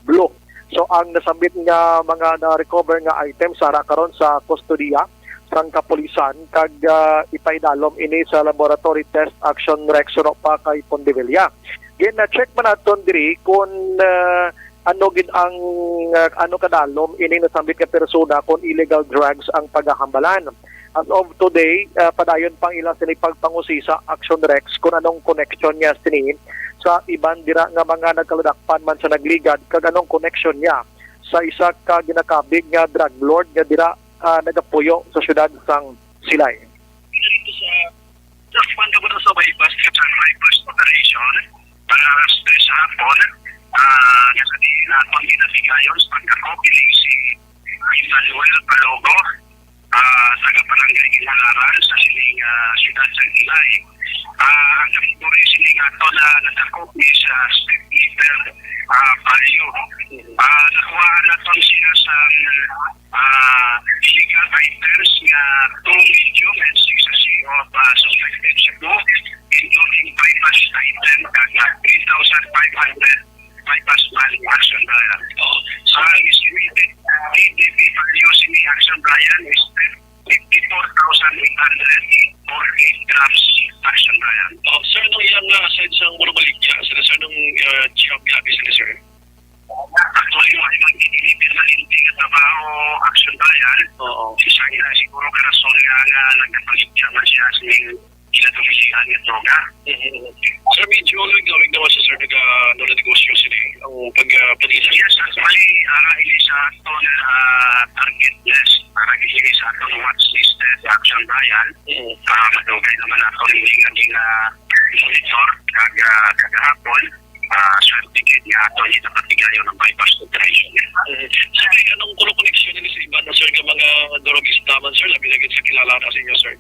blue. So ang nasambit nga mga na-recover nga items ara karon sa kustodiya sang kapulisan kag ipaidalom ini sa laboratory test Action Rex pa kay Pondevilla. Gina-check man naton diri kung ano gid ang ano kadalom ini nasambit ka persona kung illegal drugs ang paghahambalan. As of today, padayon pang ila sini pagpangusi sa Action Rex kung anong connection niya sini sa iban dira nga mga nagkaludakpan man sa nagligad kag anong connection niya sa isa ka ginakabig nga drug lord nga dira nagapuyo sa syudad sang Silay. Dito sa pagkabuto sa bypass operation para sa hapon nga sa dinatong ginafigayon sa pagkakopili si Emmanuel Palogo sa Barangay Ginhalaran sa siling syudad sa Silay. Ang kapituri siling ato na nagkakopili sa Step Eater Palio. Nakuha naton siya sa illegal items nga 2 medium and 6 of suspected shabu, including bypass item kag 3,500 bypass value action Brian. So ang estimated ADP value sini action Brian is 54,800 or 8 grams action Brian. Sir, nung ilang aside sa mula baligya, sir, nung job gabi sila, sir? Actually, mag-inilipin na hindi nga trabaho action Brian. Isa nga siguro ka rason nga nagkapaligya man siya sa ginatupilihan ng droga. Sir, medyo gawin naman sa sir nag-negosyo sila ang pag-pagisa. Yes, actually, ili sa ito na target list para ili sa ito ng watch list sa action Brian. Matugay naman ako ng monitor kagahapon. Certificate nga ito hindi napatigayo ng bypass operation. Sir, anong koneksyon nila sa iba na sir ka mga drogista man sir? Labi lagi sa kilala na sa inyo sir.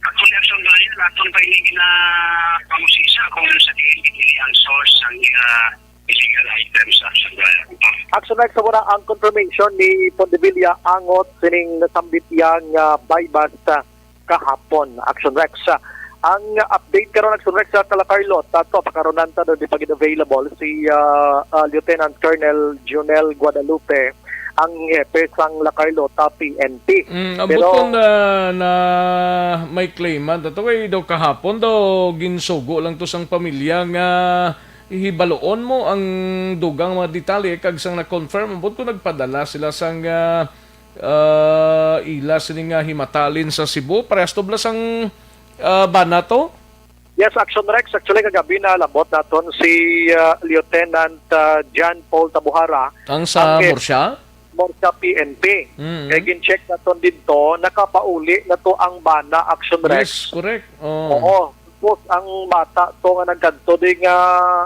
Actually, action Brian, lahat pa hindi na pamusisa kung sa tingin ang source ng illegal items action Brian. Action Rex sa muna ang confirmation ni Pondevilla angot sining nasambit yang bypass kahapon. Action Rex. Ang update karon Action Rex sa Calacarlot, tato pakaronan ta do di pag available si Lieutenant Colonel Junel Guadalupe ang hepe sang La Carlota PNP. Pero na may claimant ato kay daw kahapon daw ginsugo lang to sang pamilya nga ihibaloon mo ang dugang mga detalye kag sang na-confirm ambot ko nagpadala sila sang ila sining himatalin sa Cebu parehas to blas ang banato? Yes, Action Rex. Actually, kagabi na labot naton si Lieutenant John Paul Tabuhara. Ang sa Morsya? Morsya PNP. Kaya gin-check naton dito, nakapauli na to ang bana Action Rex. Yes, correct. Oo. Tapos ang bata to nga nagkanto di nga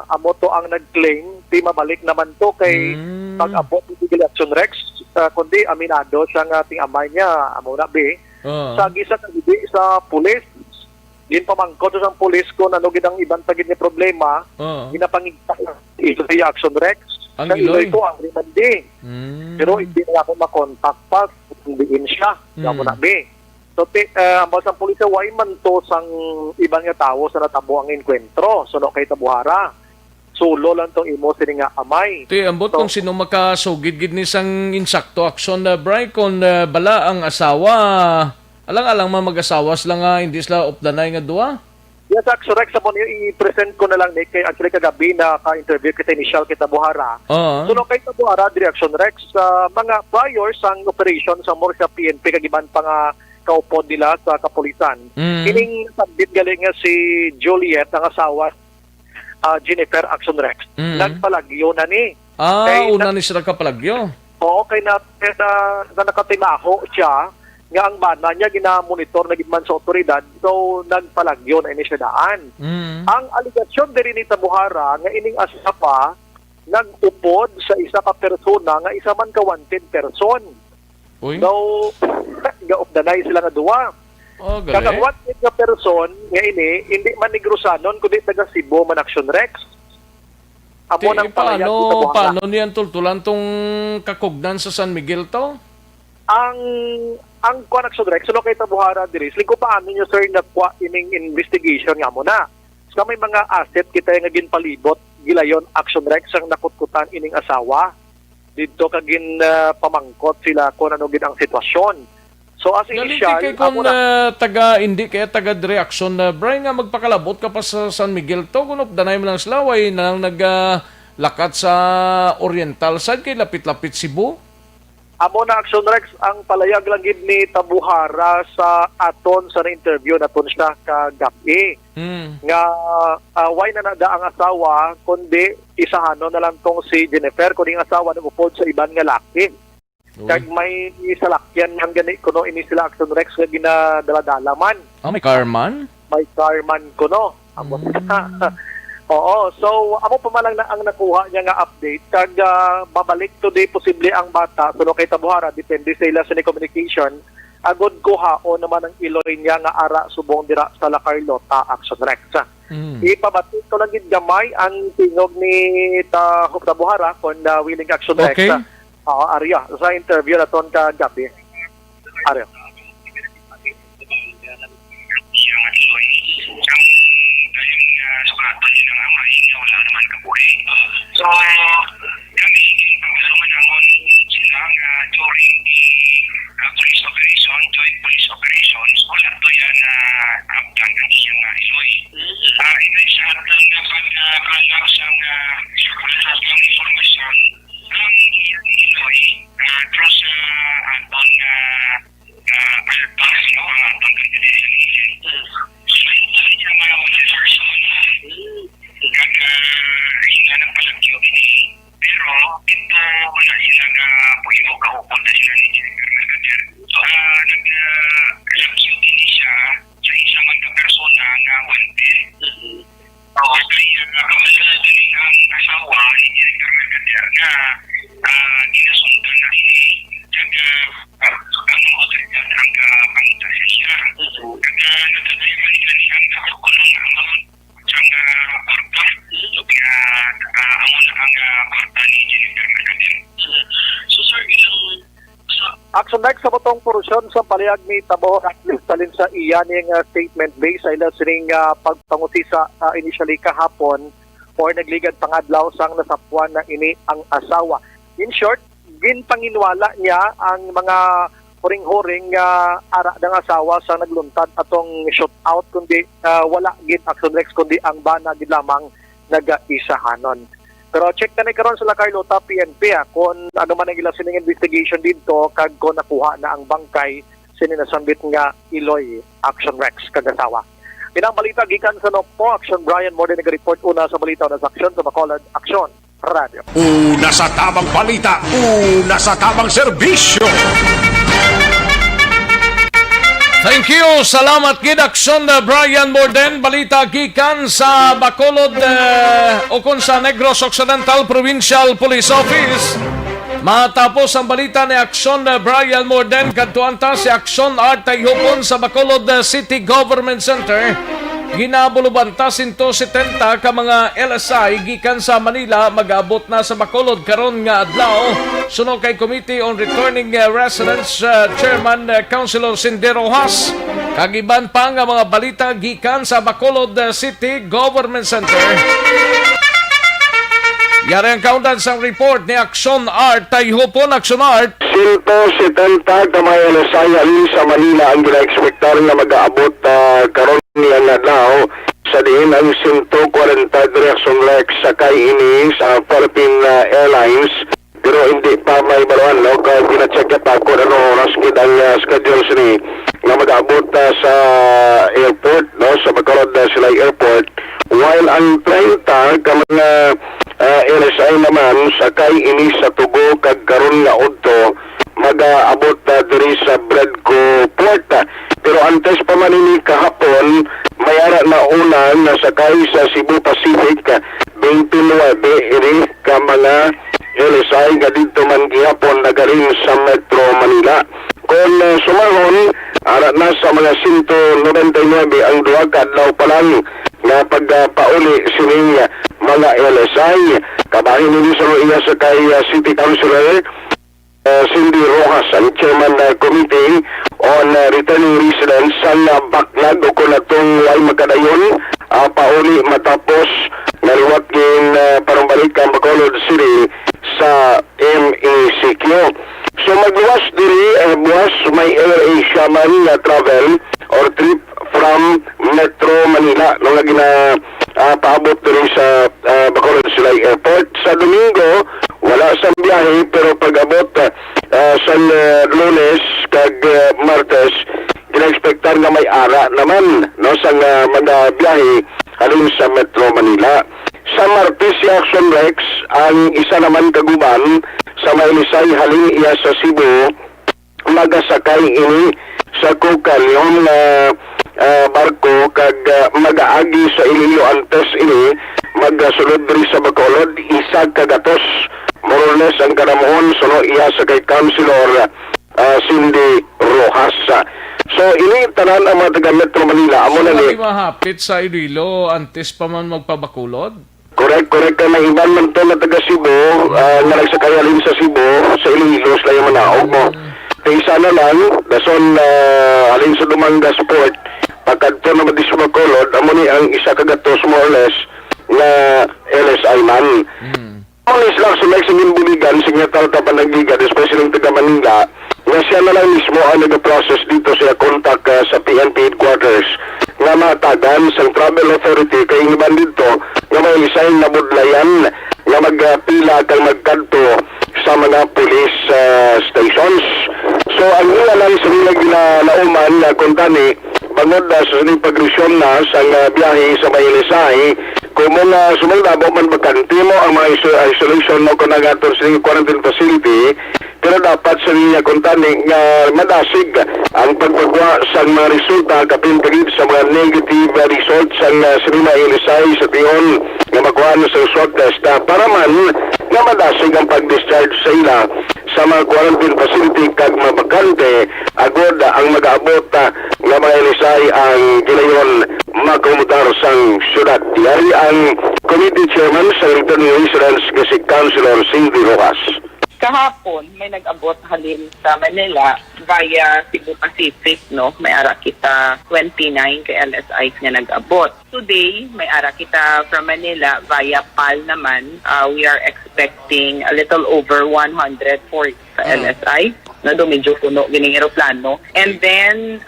amo to ang nag-claim, di mabalik naman to kay pag-abot ni Action Rex, kundi aminado siya nga ting amay niya, amo na be. Sa gisa kagidi sa pulis, din pamangkot sa pulis ko na nugid ang ibang tagid ni problema, ginapangigta ito si Action Rex. Ang Iloy ko ang rimandi. Pero hindi na ako makontak pa, hindiin siya. Ako na be. So, ang basang pulis sa Wayman to sang ibang nga tao sa natabo ang enkwentro. So, no kay Tabuhara. Sulo lang tong imo sini nga amay. Ambot kung sino makasugid-gid ni sang insakto action na Brian kung bala ang asawa. Alang-alang mag-asawas lang nga, hindi sila opdanay nga duwa? Yes, Action Rex, sa mo i-present ko na lang ni kay actually kagabi na ka-interview kita initial kita Buhara. So no kay Buhara dire Action Rex sa mga prior sang operation sa more sa PNP kagiban pa nga kaupod nila sa kapulisan. Kining sabit galing nga si Juliet ang asawa Jennifer Action Rex. Nagpalagyo na ni. Una ni sila kapalagyo. Oo, kay na nakatimaho siya nga ang bana niya gina-monitor na gidman sa otoridad, so nagpalagyo na ini siya daan. Ang aligasyon diri ni Tabuhara nga ining asapa nagupod sa isa ka persona nga isa man ka wanted person. So gaupdanay sila nga duwa. Kag wanted nga person nga ini hindi man Negrosanon kundi taga Cebu man Action Rex. Amo nang paano niyan tultulan tong kakugnan sa San Miguel to? Ang Action Rex, so kay Tabuhara diri, sliko paano nyo sir nagkuha ining investigation nga mo na. So may mga asset kita nga ginpalibot, gilayon Action Rex ang nakutkutan ining asawa. Dito kagin pamangkot sila kung ano gid ang sitwasyon. So as initial, hindi kaya taga reaction na Brian nga magpakalabot ka pa sa San Miguel to, kunop danay mo lang sila, way na lang naglakat sa Oriental side kay lapit-lapit Cebu. Amo na Action Rex ang palayag lang gid ni Tabuhara sa aton sa interview naton siya kagabi. Nga why na nada ang asawa kundi isahanon na lang tong si Jennifer kundi ang asawa nagupod sa iban nga laki. Kag may salakyan man gani kuno ini sila Action Rex nga ginadala-dala man. May carman? May carman kuno. Amo Oo, so amo pa man lang ang nakuha niya nga update kag babalik today posible ang bata so kay Tabuhara depende sa ila sa communication agod kuhaon naman ang iloy niya nga ara subong dira sa La Carlota Action Rex. Ipabati ko lang gid gamay ang tingog ni Tabuhara kon willing Action Rex. Arya sa interview naton kagabi. Arya. So, kami pangalaman naman sila nga during the police operation, joint police operations, wala to yan na kaptan ang iyang iloy. Inay sa atin na pag-alap sa informasyon ang iyang iloy through sa aton alpas, no, ang aton confidential agent. So, ito yung mga person kaya sila nagpalagyo ini. Pero ito wala sila nga puyo kahupon na sila ni Jennifer Mercader. So naglagyo ini siya sa isa man ka persona nga wanted. Kaya kamalala din ang asawa ni Jennifer Mercader na ginasundan na ini. Kaya ang otoridad ang pangitasa siya. Kaya natatayaman nila niya ang kakulong amount siyang kwarta. Amo na ang kwarta ni Jennifer Mercader. So sir, Action Rex sa botong porusyon sa palayag ni Tabuhara salin sa iya ning statement based sa ila sining pagpangusi sa initially kahapon or nagligad pangadlaw sang nasapuan na ini ang asawa. In short, ginpanginwala niya ang mga huring-huring ara ng asawa sa nagluntad atong shootout kundi wala gid Action Rex kundi ang bana gid lamang nag-isahanon. Pero check na ni karon sa La Carlota PNP kung ano man ang ilang sining investigation dito kag kung nakuha na ang bangkay sininasambit nga iloy Action Rex kagasawa. Pinang balita gikan sa Nokpo Action Brian Morden nag-report una sa balita na sa Action sa Bacolod Action Radio. Una sa tamang balita, una sa tamang serbisyo. Thank you. Salamat gid Action Brian Morden. Balita gikan sa Bacolod o kung sa Negros Occidental Provincial Police Office. Matapos ang balita ni Action Brian Morden, kadtuan ta si Action Art Tayhupon sa Bacolod City Government Center. Ginabuluban ta 170 ka mga LSI gikan sa Manila mag-abot na sa Bacolod karon nga adlaw. Suno kay Committee on Returning Residents Chairman Councilor Cindy Rojas. Kagiban pa nga mga balita gikan sa Bacolod City Government Center. Yari ang kaundan sa report ni Action Art. Tayhupon Action Art. 170 ka mga LSI sa Manila ang gina-expectar na mag-aabot karon niya na daw sa din ang 140 Direction Lex sakay ini sa Philippine Airlines pero hindi pa may baruan no kaya pina-check pa ko ano oras gid ang schedule sini nga mag-abot sa airport no sa Bacolod Silay Airport while ang 30 ka mga LSI naman sakay ini sa Tubo kag karon nga udto mag-abot diri sa Bredco Port pero antes pa man ini kahapon mayara na una na sakay sa Cebu Pacific 29 ini ka mga LSI nga dito man gihapon nagarin sa Metro Manila. Kung sumahon, ara na sa mga 199 ang duha ka adlaw pa lang nga pagpauli sining mga LSI. Kabahin nini sa iya sa kay City Councilor Cindy Rojas, ang Chairman Committee on Returning Residents ang backlog o kung natong ay magkadayon pauli matapos naliwat kin parumbalik ang Bacolod City sa MECQ. So magluwas diri buwas may Air Asia man nga travel or trip from Metro Manila no nga gina paabot diri sa Bacolod Silay Airport. Sa Domingo wala sa biyahe pero pag-abot sa Lunes kag Martes gina-expectar nga may ara naman no sa mga biyahe halin sa Metro Manila. Sa Martes si Action Rex ang isa naman kaguban sa Maylisay halin iya sa Cebu magasakay ini sa Kukalion na barko kag mag-aagi sa Ililo antes ini magsulod diri sa Bacolod isa kagatos Morones ang kanamuhon suno iya sa kay Councilor Cindy Rojas. So ini tanan ang mga taga Metro Manila amo na ni mahapit sa Iloilo antes pa man magpabakulod. Correct ka may iban man to na taga Cebu nga nagsakayalin sa Cebu sa Iloilo sa layo manaog mo. Isa na lang dason alin sa Dumanga Sport pagkadto na madis sa Bacolod amo ni ang isa kagatos more or less na LSI man. Honest lang sa Mexican Buligan, signatar ta panagligan, especially ng taga Manila, na siya na lang mismo ang nag-process dito sa contact sa PNP headquarters nga matagan sa travel authority kay iban dito nga may isang nabudlayan nga magpila kang magkanto sa mga police stations. So ang iya lang sa mga ginalauman na kuntani pagod sa sining pagresyon na sa biyahe sa Maylisay kung mga sumaldabo man bakante mo ang mga isolation mo kung nagator sa quarantine facility pero dapat sa niya kuntani nga madasig ang pagpagwa sa mga resulta kapin pagid sa mga negative results sa sinima Maylisay sa tiyon nga makuha na sa swab test para man nga madasig ang pag-discharge sa ila sa mga quarantine facility kag mabakante agod ang mag-abot nga mga Maylisay ang gilayon magkomutar sang syudad. Yari ang committee chairman sa Returning Residents kasi Councilor Cindy Rojas. Kahapon may nag-abot halin sa Manila via Cebu Pacific, no? May ara kita 29 kay LSI nga nag-abot. Today may ara kita from Manila via PAL naman. We are expecting a little over 100 for LSI. Na do medyo puno gining eroplano. And then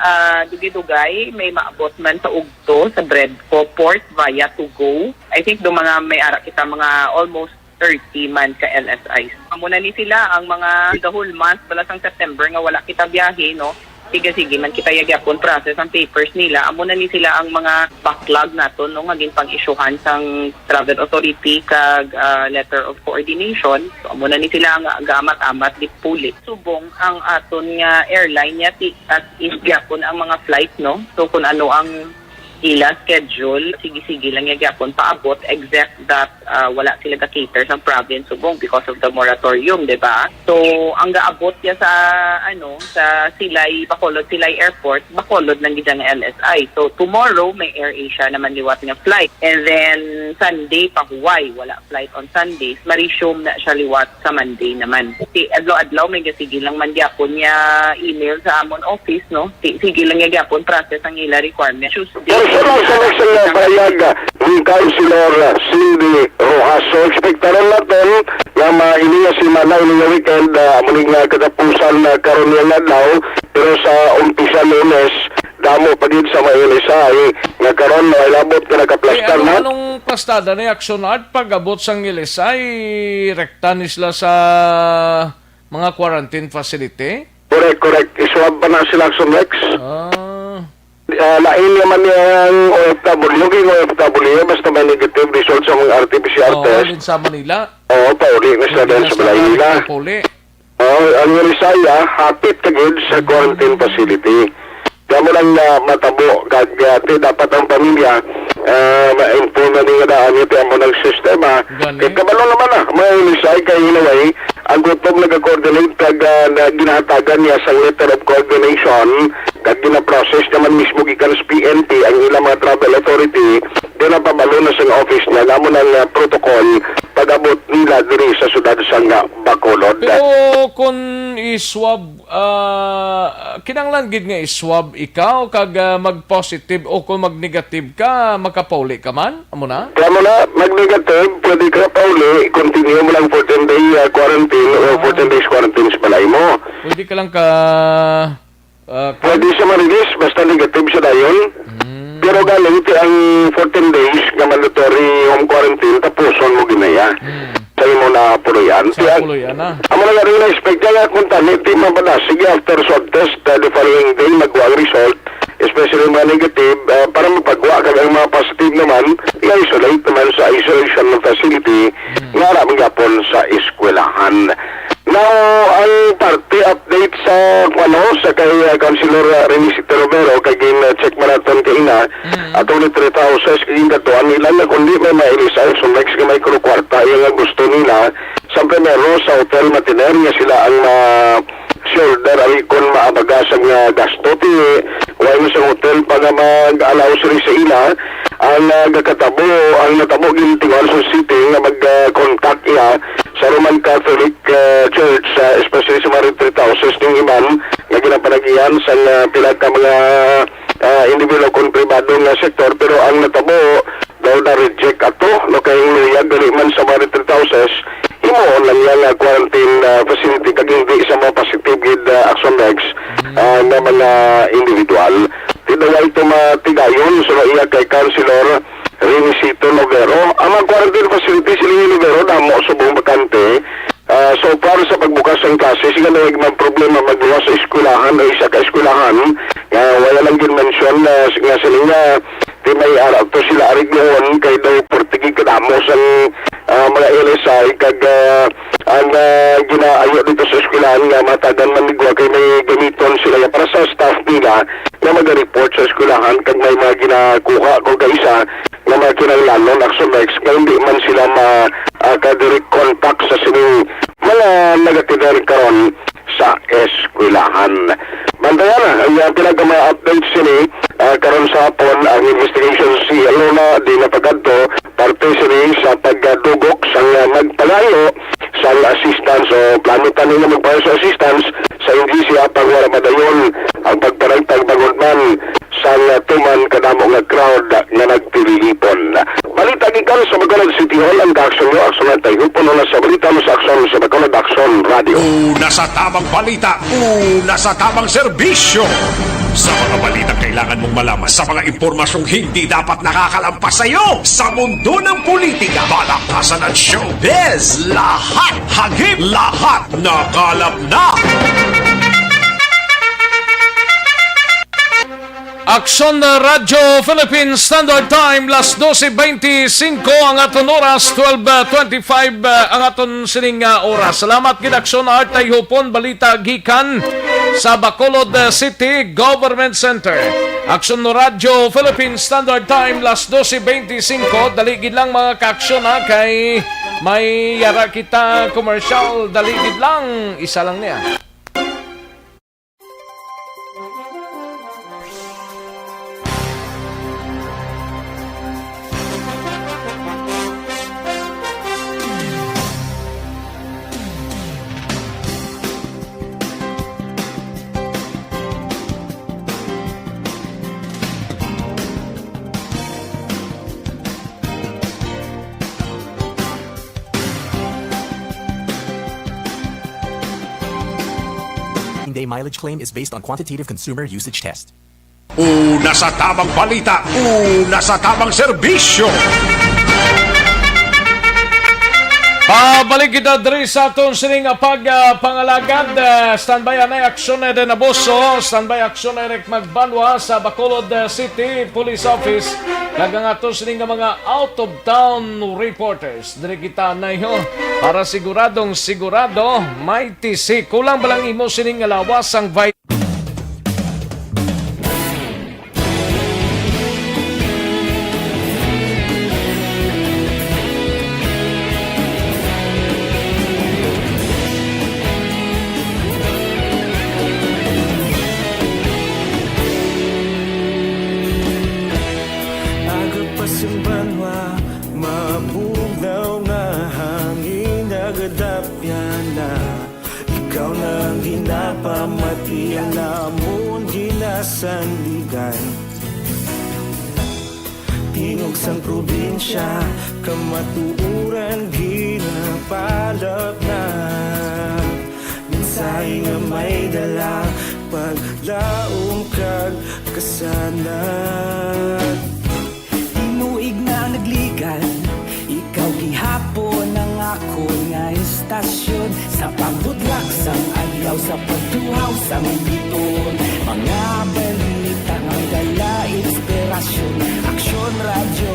dugay-dugay may maabot man sa Ugto sa Bredco Port via Tugo. I think do mga may ara kita mga almost 30 man ka LSIs. Muna ni sila ang mga the whole month bala sang September nga wala kita biyahe, no? Sige man kita yagyapon process ang papers nila. Amo na ni sila ang mga backlog naton no nga pang-isyuhan sang travel authority kag letter of coordination. So amo na ni sila nga gamat-amat di pulit. Subong ang aton nga airline niya at isyapon ang mga flight, no? So kung ano ang ila schedule, sige lang yagyapon paabot except that wala sila ka-cater sa province Subong because of the moratorium, di ba? So ang gaabot niya sa sa Bacolod Silay Airport, Bacolod lang gid ang LSI. So tomorrow may Air Asia naman liwat nga flight. And then Sunday pa Hawaii, wala flight on Sundays. Ma-resume na siya liwat sa Monday naman. Adlaw may sige lang man gyapon niya email sa amon office, no? Sige lang gyapon process ang ila requirement. Personal selection na payag ni Councilor Cindy Rojas. So, expectaran natin na mahilinga si Manay ng weekend muling katapusan na karon yung adlaw. Pero sa umpisa Lunes, damo pa din sa Maelisay nga karon ay labot ka nakaplastar na. Anong plastada ni Action Art pag-abot sang Ilisay, rekta ni sila sa mga quarantine facility? Correct. Iswab pa na sila Action Rex. Lain naman yung OFW, yung OFW, basta may negative result sa mga RT-PCR test. Din sa Manila. Oo, pauli na sila din sa Manila. Ang Elisaya, hapit kagid sa quarantine facility. Kaya mo lang matabo, kagati dapat ang pamilya, ma-inform na nga daan ito ang mga sistema. Kaya kabalo naman mga Elisaya kayo inaway, ang gutom nag-coordinate kag ginahatagan niya sa letter of coordination, kag gina-process naman mismo gikan sa PNP, ang ilang mga travel authority, doon na pabalo na sa office niya, namo ng protocol, pag-abot nila diri sa sudad sa Bacolod. Pero kung i-swab, kinanglan gid nga i-swab ikaw, kag mag-positive o kung mag-negative ka, makapauli ka man? Amo na? Kaya mo na, mag-negative, pwede ka pauli, continue mo lang 14-day quarantine o 14 days quarantine sa balay mo. Pwede ka lang ka... pwede siya ma-release, basta negative siya dayon. Pero galing ang 14 days na mandatory home quarantine, tapuson mo ginaya. Sa'yo mo na puluyan. Sa puluyan na. Amo na nga rin na-expect niya kung tanit, di mabada. Sige, after swab test, the following day, magwa ang result, especially mga negative, para mapagwa ka ang mga positive naman, i-isolate naman sa isolation facility, nga raming gapon sa eskwelahan. Now, ang party update sa sa kay Councilor Renisito Romero, kay check marathon kay ina, at ulit 3,000 kay katuan nila na kundi may mailisay, so next ka may kwarta, yung gusto nila, sa primero sa Hotel Matiner, nga sila ang shoulder, alikon maabagasang gasto, wala mo sa hotel pa na mag-allow sila sa ila, ang natabo gintingan sa city nga mag-contact iya sa Roman Catholic Church, especially sa mga 3,000 ng imam na ginapanagihan sa pila ka mga individual kung privado nga sektor, pero ang natabo daw na-reject ato, no kayong luyag gali man sa mga 3,000 imo lang yung quarantine facility kag hindi sa mga positive gid action regs na mga individual. Tidaway ito matigayon so iya kay Councilor Renisito Novero. Ang mga quarantine facility sila Novero damo sa buong bakante. So para sa pagbukas ng klase, sige na may problema magbukas sa eskwelahan o isa ka eskwelahan. Wala lang din mention na sila nga di may araw to sila arigloon kay daw portigi kadamo sa mga LSI kag ang ginaayo dito sa eskwelahan nga matagan manigwa kay may gamiton sila para sa staff nila na mag-report sa eskwelahan kag may mga ginakuha kung kaisa na mga kinailanon action next kaya hindi man sila ka-direct contact sa sining mga negative karon sa eskwelahan. Bantayan na, ang pinag-update sini karon sa hapon ang investigation si Alona di napagadto parte sini sa pagdugok sa magpalayo sa assistance o plano tanin na magpayo sa assistance sa NGC apang wala madayon ang pagparagtag bagudman sa tuman kadamo nga crowd nga nagpilipon. Balita gikan sa Bacolod City Hall ang Action Yo Action at Tayupon na sa balita mo sa Action sa Bacolod Action Radio. Una sa tamang balita, una sa tamang serbisyo. Sa mga balita kailangan mong malaman sa mga impormasyong hindi dapat nakakalampas sa iyo sa mundo ng politika, balakasan at showbiz. Lahat hagip, lahat nakalap na. Action Radio Philippines Standard Time, las 12:25 ang aton oras, 12:25 ang aton sining oras. Salamat gid Action Art ay hupon balita gikan sa Bacolod City Government Center. Action Radio Philippines Standard Time, las 12:25. Dali gid lang mga ka-action kay may yara kita commercial, dali gid lang, isa lang niya. Day mileage claim is based on quantitative consumer usage test. Una sa tamang balita, una sa tamang serbisyo. Pabalik kita diri sa atong sining pagpangalagad. Standby anay aksyon na din abuso. Standby aksyon na rin magbalwa sa Bacolod City Police Office. Kagang atong sining mga out-of-town reporters. Diri kita na para siguradong sigurado may tisi. Kulang balang imo sining lawas ang virus. Mabugaw na hangin nagadapya na ikaw nang ginapamati ang namon ginasandigan tingog sang probinsya kamatuuran ginapalap na minsay nga may dala paglaong kag kasanat inuig na nagligan ikaw gihapon ang ako nga istasyon sa pagbudlak sang adlaw sa pagtuhaw sa militon mga balita nga dala inspirasyon aksyon radyo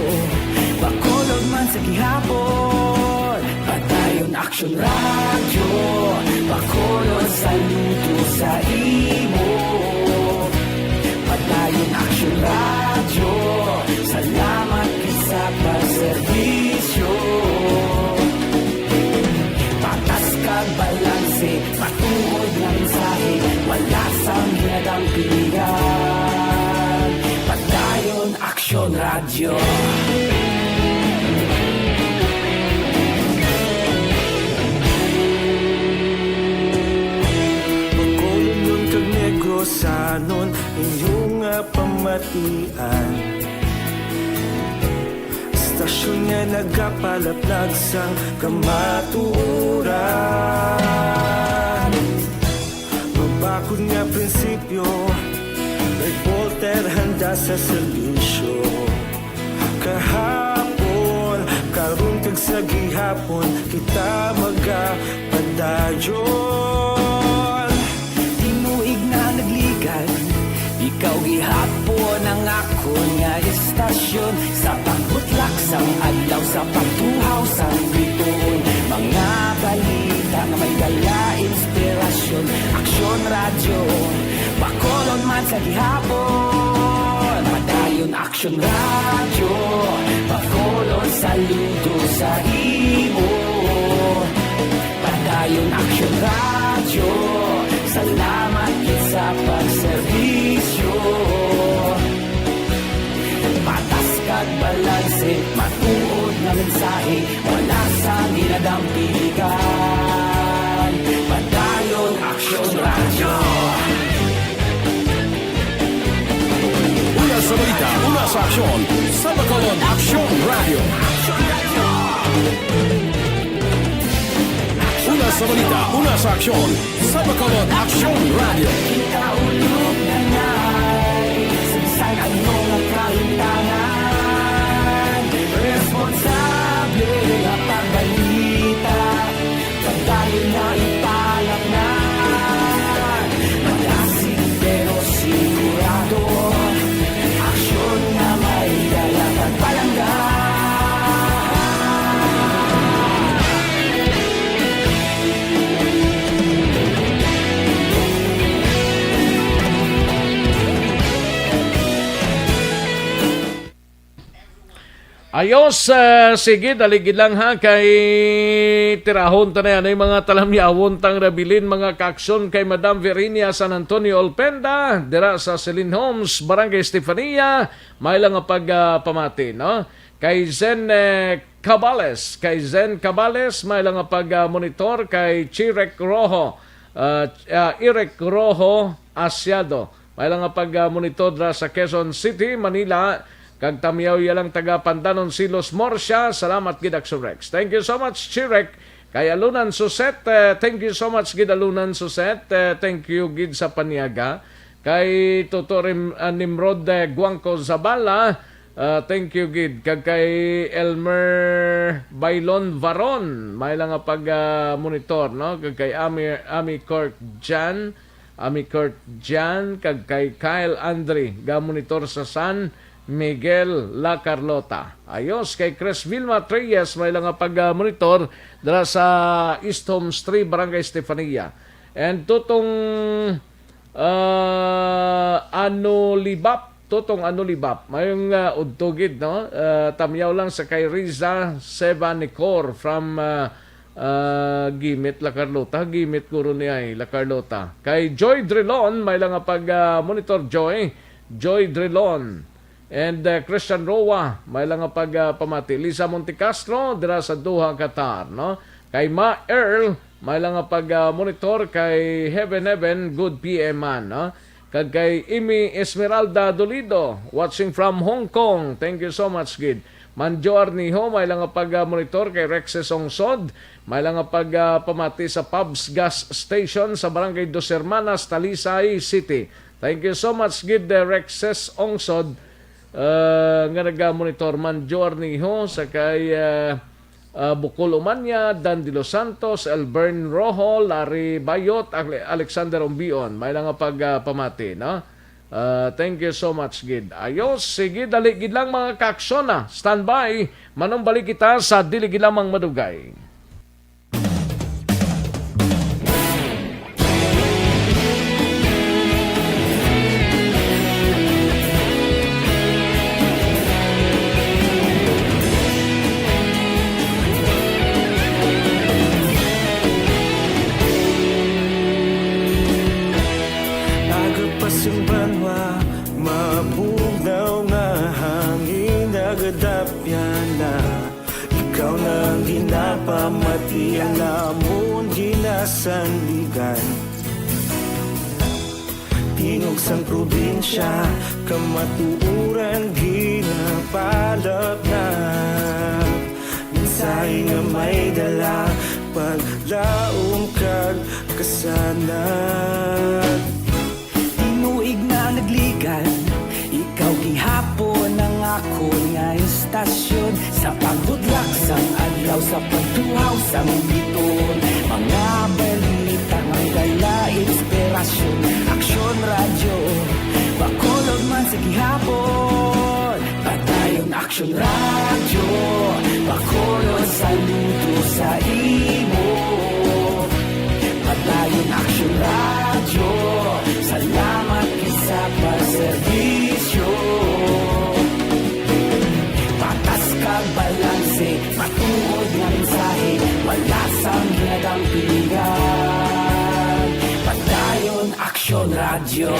Bacolod man sa gihapon padayon aksyon radyo Bacolod saludo sa imo padayon aksyon radyo salamat sa pagserbisyo patas kag balanse patuod na mensahe wala sang ginadang pilihan padayon aksyon radyo Bacolod nun kag Negros anon inyong pamatian Stasyon nga nagapalaplag sang kamatuuran Mabakod nga prinsipyo Reporter handa sa serbisyo Kahapon, karon kag sa gihapon Kita magapadayon Tinuig na nagligan Ikaw gihapon ang ako nga istasyon Sa pagbutlak sang adlaw Sa pagtuhaw sang biton Mga balita na may dala inspirasyon Aksyon radyo Bacolod man sa gihapon Padayon aksyon radyo Bacolod saludo sa imo Padayon aksyon radyo Salamat sa pagserbisyo Patas kag balanse Matuod na mensahe Wala sa ginadampiligan Padayon aksyon radyo Una sa balita, una sa aksyon sa Bacolod Aksyon Radio. Una sa balita, una sa aksyon sa Bacolod Aksyon Radio. Kaulog na na'y Sagsay ang mga kalintangan Responsable ang pagbalita Pagdayon na ipalak na Malasig pero sigurado Aksyon na may dalang pagpalanggan Ayos, sige, daligid lang ha, kay tirahon ta na yan ay mga talamyawon tang rabilin mga kaksyon kay Madam Verinia San Antonio Olpenda, dira sa Celine Homes, Barangay Estefania, may lang nga pagpamati, no? Kay Zen Cabales, may lang nga pag-monitor, kay Chirek Rojo, Irek Rojo Asyado, may lang nga pag-monitor dira sa Quezon City, Manila, kag tamiyaw yalang taga Pandanon Silos Morsha. Salamat gid Action Rex. Thank you so much Chirek. Kay Alunan Suset, thank you so much gid Alunan Suset. Thank you gid sa paniaga. Kay Tutorim Nimrod Guangco Zabala, thank you gid. Kag kay Elmer Bailon Varon, may lang nga pag monitor, no? Kag kay Ami Kurt Jan, kag kay Kyle Andre, ga monitor sa San Miguel La Carlota. Ayos kay Chris Vilma Treyes, may lang nga pag monitor dala sa East Homes 3 Barangay Estefania. And tutong Tutong Anulibap, mayong udtugid, no? Tamyaw lang sa kay Riza Seba Nicor from Gimit, La Carlota. Gimit guro niya La Carlota. Kay Joy Drilon, may lang nga pag monitor Joy Drilon. And Christian Roa, may lang nga pag pamati. Lisa Montecastro, dira sa Doha, Qatar, no? Kay Ma Earl, may lang nga pag monitor. Kay Heaven, good PM man, no? Kag kay Imi Esmeralda Dolido, watching from Hong Kong. Thank you so much, Gid. Manjo Arniho, may lang nga pag monitor. Kay Rexes Ongsod, may lang nga pag pamati sa Pubs Gas Station sa Barangay Dos Hermanas, Talisay City. Thank you so much, Gid, Rexes Ongsod. Nga nag-monitor Manjo Arniho sa kay Bukol Umanya, Dan de los Santos, Elbern Rojo, Larry Bayot, Alexander Umbion. May lang nga pag pamati, no? Thank you so much, Gid. Ayos, sige, dali gid lang mga kaaksyon na. Standby, manong balik kita sa Dili Gid Lamang Madugay. Ikaw nang ginapamati, alamon ginasandigan. Tingog sang probinsya, kamatuuran ginapalap na. Minsay nga may dala, paglaom kag kasanag. Tinuig na nagligan, ikaw gihapon ang ako nga istasyon. Sa pagdudlak sang adlaw, sa pagtuhaw sang biton. Mga balita ang dala, inspirasyon. Aksyon radyo, Bacolod man sa gihapon. Patayon Aksyon radyo, Bacolod saludo sa imo. Patayon Aksyon radyo, salamat sa pagserbisyo. Patas kag balanse, matuod nga mensahe, wala sang ginadang pilihan. Patayon Aksyon radyo.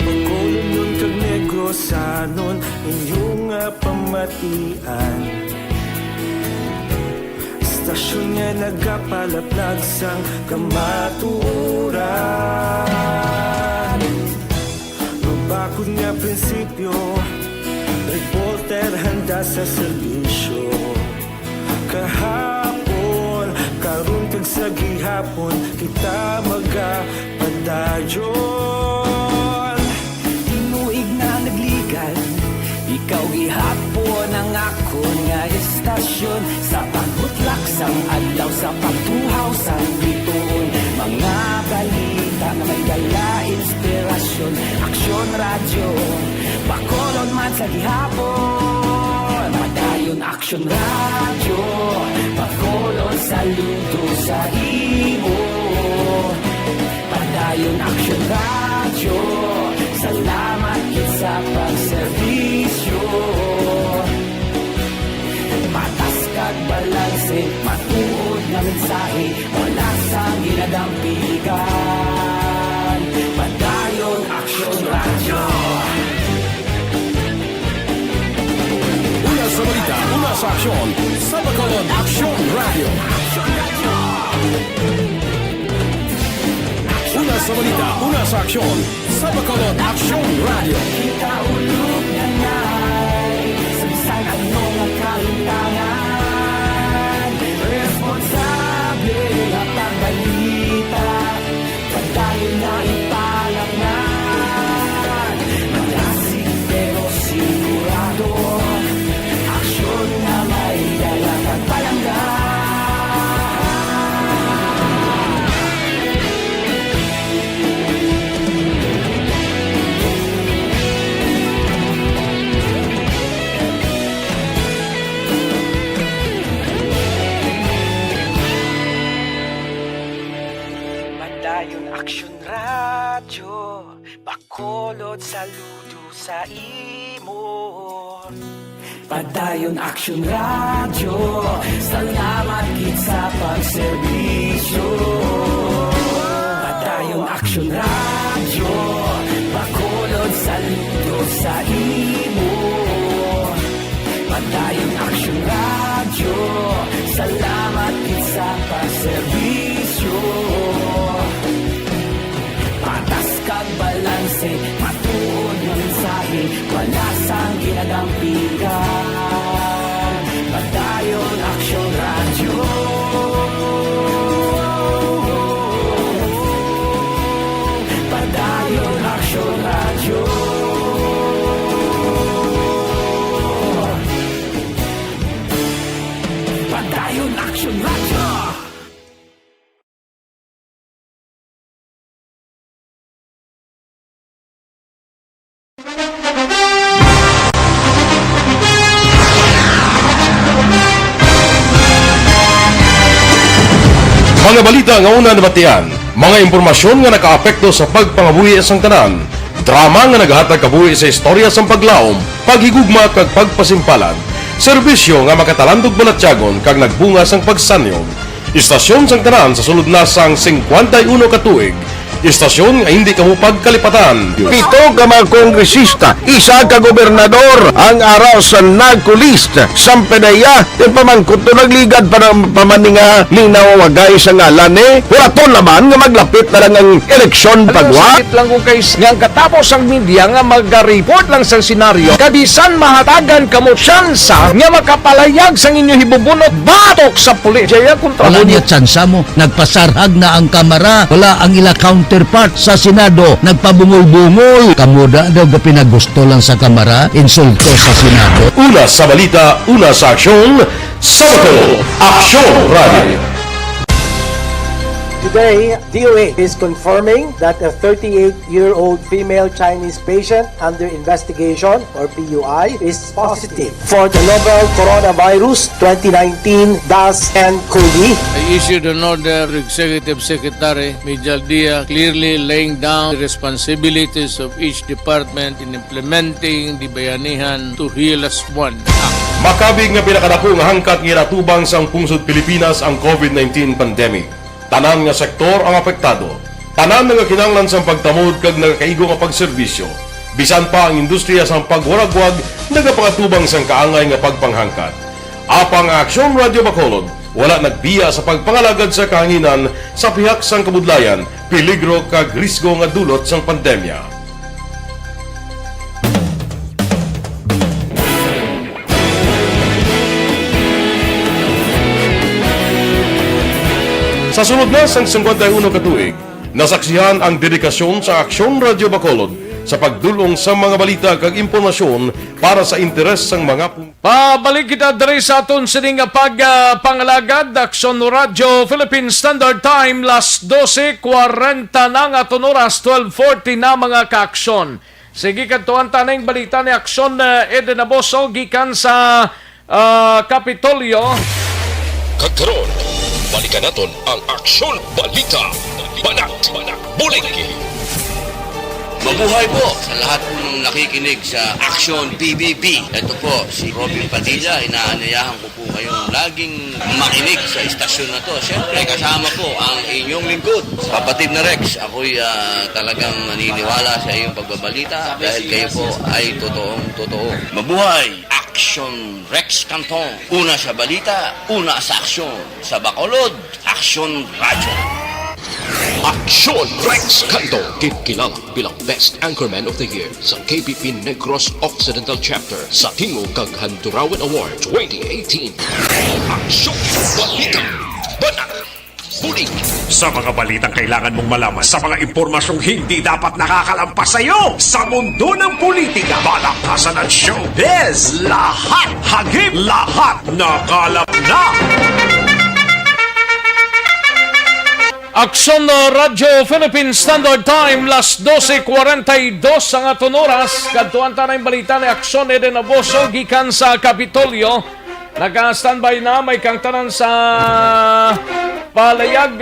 Bacolod nun kag Negros anon, inyong pamatian. Istasyon nga nagapalaplag sang kamatuoran. Mabakod nga prinsipyo, reporter handa sa serbisyo. Kahapon, karon kag sa gihapon, kita magapadayon. Tinuig na nagligan, ikaw gihapon ang akon nga istasyon. Sa pagbutlak sang adlaw, sa pagtuhaw sang biton. Mga balita na may dala, inspirasyon. Aksyon radyo, Bacolod man sa gihapon. Padayon Aksyon radyo, Bacolod saludo sa imo. Padayon Aksyon radyo, salamat sa pagserbisyo. Patas kag balanse, matuod na mensahe, wala sang ginadampigan. Padayon Aksyon radyo. Una sa balita, una sa aksyon, sa Bacolod Aksyon Radio. Una sa balita, una sa aksyon, sa Bacolod Aksyon Radio. Kita ulog na na'y, samsang anong ang kalintangan. Padayon Aksyon Radyo, Bacolod saludo sa imo. Padayon Aksyon Radyo, salamat gid sa pagserbisyo. Padayon Aksyon Radyo, Bacolod saludo sa imo. Padayon Aksyon Radyo, salamat gid sa pagserbisyo. Patas kag balanse, matuod nga mensahe, wala sang ginadampigan. Padayon Aksyon Radyo. Padayon Aksyon Radyo. Padayon Aksyon Radyo. Mga balita nga una nabatian, mga impormasyon nga nakaapekto sa pagpangabuhi sang tanan, drama nga naghatag kabuhi sa istorya sang paglaom, paghigugma kag pagpasimpalan, serbisyo nga makatalandog balatyagon kag nagbunga sang pagsanyog, istasyon sang tanan sa sulod na sang 51 ka tuig, istasyon nga hindi kamo pagkalipatan. 7 ka mga kongresista, 1 ka gobernador ang araw sa nagkulist sa PDEA di pamangkot to nagligad para pamaninga linawagay sa ngalan ni Huraton naman nga maglapit na lang ang eleksyon pagwa. Sakit lang kung kayo nga katapos ang media nga mag-report lang sa senaryo kabisan mahatagan kamo tsansa nga makapalayag sa inyo hibubunot batok sa pulis. Kaya kontra Wala niya tsansa mo, nagpasarhag na ang kamera, wala ang ila counterpart sa Senado, nagpabungol-bungol. Kamuda daw ga pinagusto lang sa kamera, insulto sa Senado. Una sa balita, una sa aksyon, Sabado, Aksyon Radio. Today, DOA is confirming that a 38-year-old female Chinese patient under investigation, or PUI, is positive for the novel coronavirus 2019-10-CoV. I issued an order to Executive Secretary Mijal Dia clearly laying down the responsibilities of each department in implementing the Bayanihan to Heal as One Act. Makabig nga pinakadako nga hangkat nga natubang sang pungsod Pilipinas ang COVID-19 pandemic. Tanan nga sektor ang apektado. Tanan nga kinahanglan sang pagtamod kag nagakaigo nga pagserbisyo. Bisan pa ang industriya sang pagwaragwag nagapangatubang sang kaangay nga pagpanghangkat. Apang Aksyon Radio Bacolod wala nagbiya sa pagpangalagad sa kahanginan sa pihak sang kabudlayan, peligro kag risgo nga dulot sang pandemya. Sa sunod na sang 51 ka tuig, nasaksihan ang dedikasyon sa Aksyon Radio Bacolod sa pagdulong sa mga balita kag impormasyon para sa interes sang mga Pabalik kita diri sa aton sining pagpangalagad Aksyon Radio Philippine Standard Time las 12:40 na nga aton oras 12:40 na mga kaaksyon. Sige kadtuan tanay balita ni Aksyon Eden Aboso gikan sa Kapitolyo. Kagkaroon, balikan naton ang Aksyon Balita. Banat, Buliki. Mabuhay po sa lahat po ng nakikinig sa Aksyon PBB. Ito po, si Robin Padilla. Inaanyayahan ko po kayong laging makinig sa istasyon na to. Siyempre, kasama po ang inyong lingkod. Kapatid na Rex, ako'y talagang naniniwala sa iyong pagbabalita dahil kayo po ay totoong-totoo. Mabuhay! Aksyon Rex Canton. Una sa balita, una sa aksyon. Sa Bacolod, Aksyon Radio. Aksyon Rex Canto, kilala bilang Best Anchorman of the Year sa KBP Negros Occidental Chapter sa Tingog kag Handurawan Award 2018. Aksyon Balita. Banat. Bulig. Sa mga balitang kailangan mong malaman, sa mga impormasyong hindi dapat nakakalampas sa iyo, sa mundo ng politika, balakasan at showbiz, lahat hagip, lahat nakalap na. Aksyon Radio Philippine Standard Time las 12:42 ang aton oras. Kadtuan ta na yung balita ni Aksyon Eden Aboso gikan sa Kapitolyo. Naka-standby na may kang tanan sa Palayag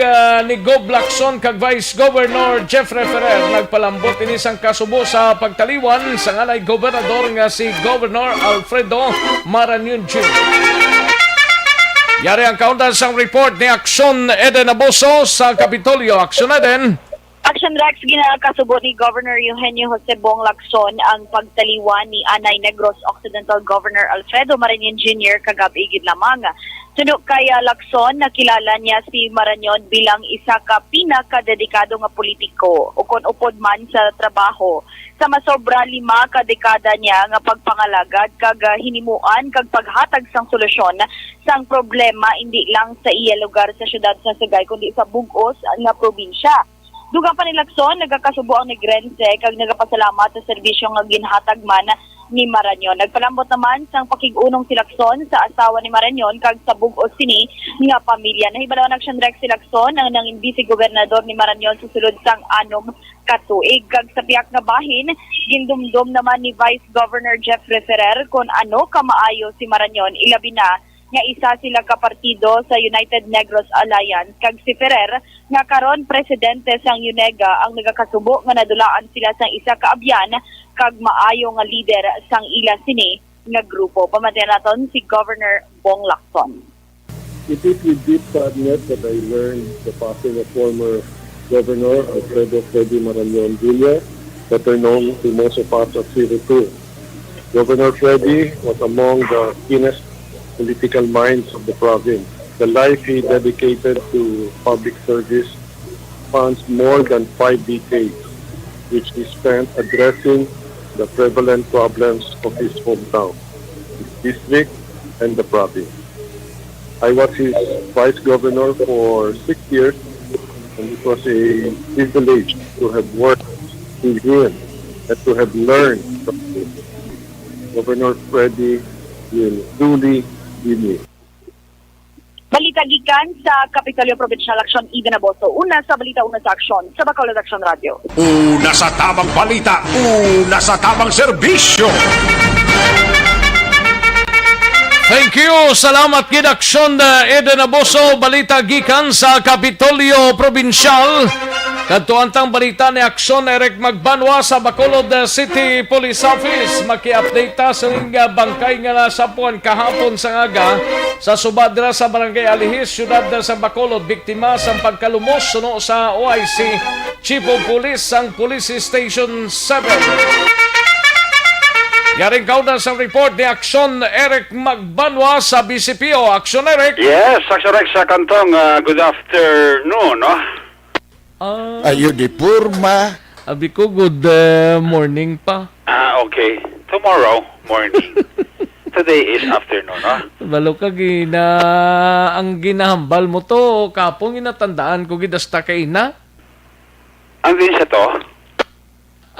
ni Gob Lacson kag Vice Governor Jeffrey Ferrer nagpalambot ini sang kasubo sa pagtaliwan sa ngalay gobernador nga si Governor Alfredo Marañon Jr. Yari ang kaundan sang report ni Aksyon Eden Abuso sa Kapitolyo. Aksyon Eden. Action Rex, ginakasubo ni Governor Eugenio Jose Bong Lacson ang pagtaliwan ni Anay Negros Occidental Governor Alfredo Marañon Jr. kagabi gid lamang. Suno kay Lacson, nakilala niya si Marañon bilang isa ka pinakadedikado nga politiko o kon upod man sa trabaho. Sa masobra 5 ka dekada niya nga pagpangalagad kag hinimuan kag paghatag sang solusyon sang problema hindi lang sa iya lugar sa syudad sa Sagay kundi sa bug-os nga probinsya. Dugang pa ni Lacson, nagakasubo ang Negrense kag nagapasalamat sa serbisyo nga ginhatag man ni Marañon. Nagpalambot naman sang pakig-unong si Lacson sa asawa ni Marañon kag sa bug-os sini nga pamilya. Nahibalawan Action Rex si Lacson ang nanging vice-gobernador ni Marañon sa sulod sang 6 katuig. Kag sa piyak nga bahin, gindumdum naman ni Vice Governor Jeffrey Ferrer kung ano kamaayo si Marañon, ilabi na nga isa sila kapartido sa United Negros Alliance. Kag si Ferrer nga karon presidente sang UNEGA ang nagakasubo nga nadulaan sila sang isa ka abyan kag maayo nga leader sang ila sini nga grupo. Pamantay naton si Governor Bong Lacson. It is with deep sadness that I learned the passing of former Governor Alfredo Freddy Marañon Jr., better known to most of us as Siro2. Governor Freddy was among the keenest political minds of the province. The life he dedicated to public service spans more than 5 decades, which he spent addressing the prevalent problems of his hometown, his district, and the province. I was his vice governor for 6 years, and it was a privilege to have worked with him and to have learned from him. Governor Freddy will truly be missed. Balita gikan sa Kapitolyo Provincial Action Eden Abuso. Una sa balita, una sa aksyon sa Bacolod Action Radio. Una sa tamang balita, una sa tamang serbisyo. Thank you. Salamat gid Aksyon Eden Abuso. Balita gikan sa Kapitolyo Provincial. Kadtuantang balita ni Aksyon Eric Magbanwa sa Bacolod City Police Office. Maki-update ta sa nga bangkay nga nasapuan kahapon sa ngaga sa subadra sa Barangay Alihis, syudad sa Bacolod. Biktima sa pagkalumos suno sa OIC Chief of Police ang Police Station 7. Yaring kaunan sa report ni Aksyon Eric Magbanwa sa BCPO. Aksyon Eric. Yes, Aksyon Eric sa kantong. Good afternoon, no? Ayo di purma. Abi ko good morning pa. Okay. Tomorrow morning. Today is afternoon, no? Balo ka ang ginahambal mo to kapong inatandaan ko gidasta kay na. Ang din siya to?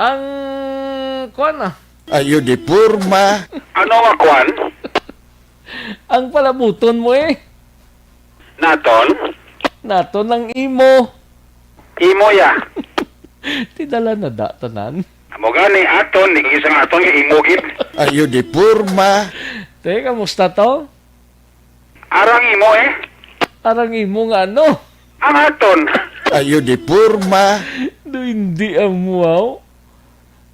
Ang kuan na. Ayo di purma. Ano nga kuan? Ang palabuton mo Naton? Naton ng imo. Imo ya. Tidala na da tanan. Amo gani aton, ni isang aton nga imo gid. Ayo di purma. Te, kamusta to? Arang imo Arang imo nga ano? Ang aton. Ayo di purma. Do hindi amuaw.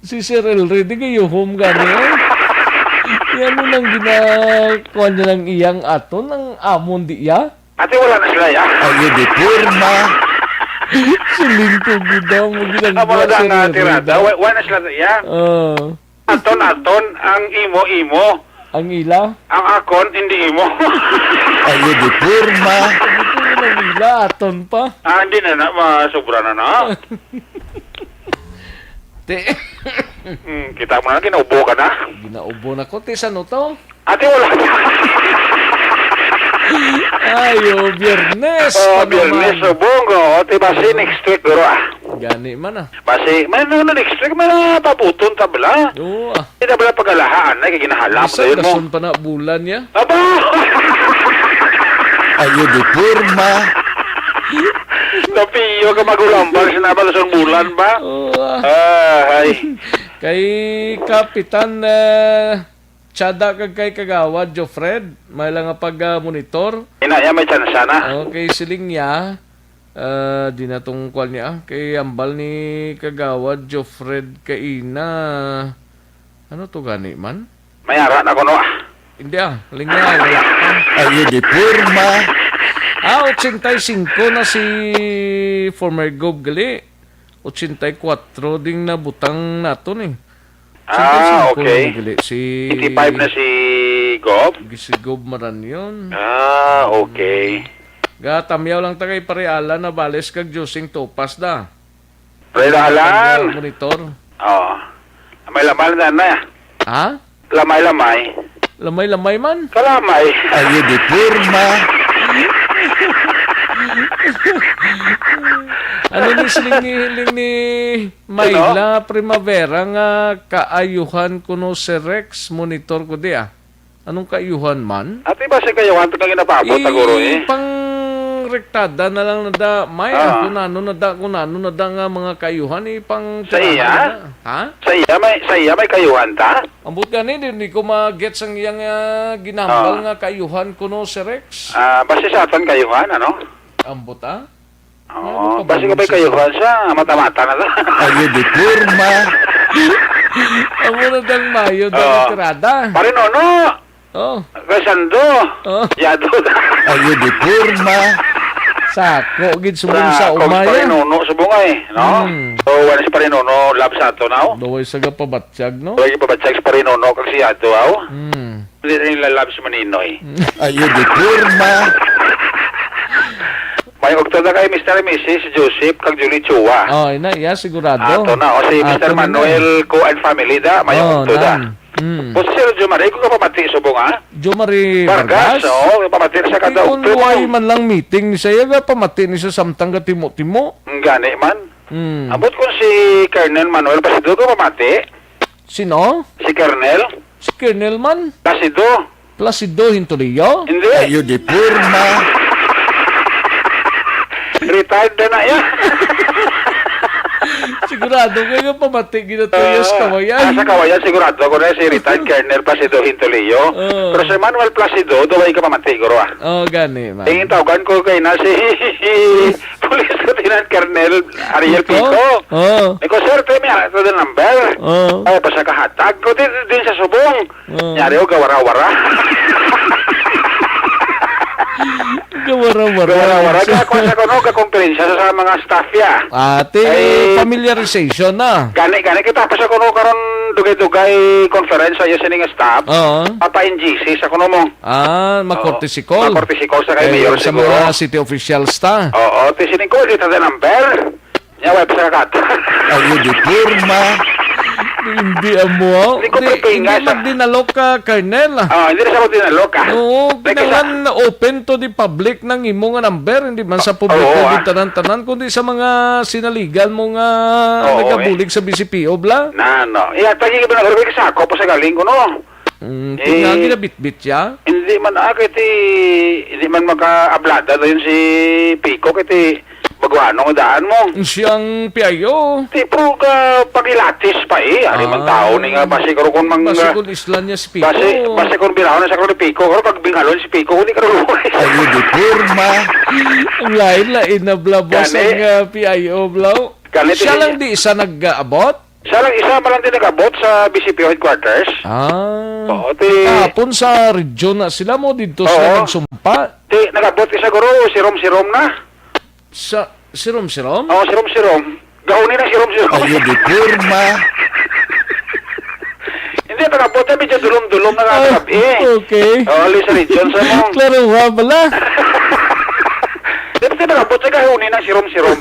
Si Sir Elredy kayo home gani Yan mo nang ginakuha niya ng iyang aton ng amon di ya? Ate wala na sila ya. Ayo di purma. Silingkog daw mo Amo ginagawa na nga tirada. Wala sila ya. Aton, ang imo. Ang ila? Ang akon, hindi imo. Ayo di purma. Ang ila, aton pa. Hindi na masubra na. Kita mo na, ginaubo ka na. Ginaubo na ko. Saan to? Ate, wala. Ayo, Biyernes. Biyernes, bongo. O, basi next week, bro Gani man Basi, may next week, may paputon tabla. Oo Hindi tabla pag-alahaan, kaya ginahalap na yun mo. Isa, pa na bulan niya. Aba! Ayo di purma. Napiyo ka magulambang, sinabal sa bulan ba? Kay Kapitan tsada kag kay kagawad, Jofred. May lang nga pag-monitor. Inaya may chance na. Okay, siling niya. Di na tong kwal niya. Kay ambal ni kagawad, Jofred Kaina. Ano to gani man? May ara na kuno. Hindi Ling niya. Wala pa. Ayo di purma. 85 na si former Gov gali. 84 ding nabutang nato ni. Okay. Si 85 na si Gob? Si Gob Maran yun. Okay. Gatamyaw lang tagay pareala na bales kag Josing Topas da. Parealan? Monitor. Oo. Lamay-lamay na. Ha? Lamay-lamay. Lamay-lamay man? Kalamay. Ayo di purma. Ano ni siling ni Mayla Primavera nga kaayuhan kuno si Rex monitor ko di Anong kaayuhan man? Ati ba siya kaayuhan ito kang inapabot siguro pang rektada na lang nada may kunano nada nga mga kaayuhan pang sa iya? Ha? Sa iya may kaayuhan ta? Ambot gani di ko ma-gets ang iyang ginambal nga kaayuhan kuno si Rex. Basta sa aton kaayuhan ano? Ambot Oo, basta ka ba'y kayuhan siya, mata-mata na lang. Ayo di purma. Amo na dang mayo dang tirada. Pare nono. Kasando. Yado. Ayo di purma. Sako gid subong sa umaya. Pare nono subong no? So wala si pare nono lab sa ato now. Daway saga pabatsyag no. Daway pabatsyag sa pare nono kag si Yado Hindi rin lab si Maninoy. Ayo di purma. May okto na kay Mr. and Mrs. Joseph kag Julie Chua. Sigurado. Ato na si Mr. Manuel Co and family da, may okto da. O si Sir Jomari, kung kapamati subong Jomari Vargas, kapamati sa kada okto. Kung why man lang meeting ni saya, pamati ni sa samtang ka timo-timo. Gani man. Abot ko si Colonel Manuel Placido, kapamati. Sino? Si Colonel. Si Colonel man? Placido. Placido Hintuliyo? Hindi. Ayo di purma. Retired na yan. Sigurado kayo pamati ginatuyo sa kawayan. Sa kawayan sigurado ko na si retired Colonel Placido Hintuliyo. Pero si Manuel Placido, daway ka pamati guro gani man. Tingin tawagan ko kay na si Police Lieutenant Colonel Ariel Pico. Iko sir, tayo may alat na number. Ay pa sa kahatag ko din sa subong. Nyari ko gawara-wara. Gawara-wara. Kaya ko kakomperensya sa mga staff ya. Familiarization na. Gani kita pa sa kuno karon dugay-dugay conference sa sining staff. Papa-NGC sa kuno mo. Makortisikol. Makortisikol sa kay mayor sa siguro. mga city officials ta. Oo, sining ko dito sa number. Nya web sa kat. Ayo di purma. Hindi amo. Hindi magdinalok ka, Colonel. Hindi na sa magdinalok ka. Oo, kailangan open to the public ng imo nga number. Hindi man sa publiko di tanan-tanan, kundi sa mga sinaligan mo nga nagabulig sa BCPO, bla. No. Tagi ka ba nagarbig sa ako pa sa galing ko, no? Kung ginabit-bit siya? Hindi man hindi man maka-ablada doon si Pico, kiti baguano ang daan mo. Siyang piayo. Tipo ka pagilatis pa Ari man tao ni nga basi karo kon mang basi kon islan niya si Pico. Basi kon binaw na sa karo ni Pico. Karo pag bingalon si Pico hindi karo. Ayo di purma. Ang lain na blabos ang piayo blaw. Siya lang di isa nag-abot? Siya lang isa man lang din nag-abot sa BCPO headquarters. Kapon sa region na sila mo dito sila nagsumpa. Nag-abot isa guro sirom-sirom na. Sa sirom-sirom? Oo, sirom-sirom. Gaunin na sirom-sirom. Ayo di purma. Hindi, nag-abot na medyo dulom-dulom na nag-abot Okay. Sa region sa mo. Klaro nga bala. Hindi, nag-abot sa gaunin na sirom-sirom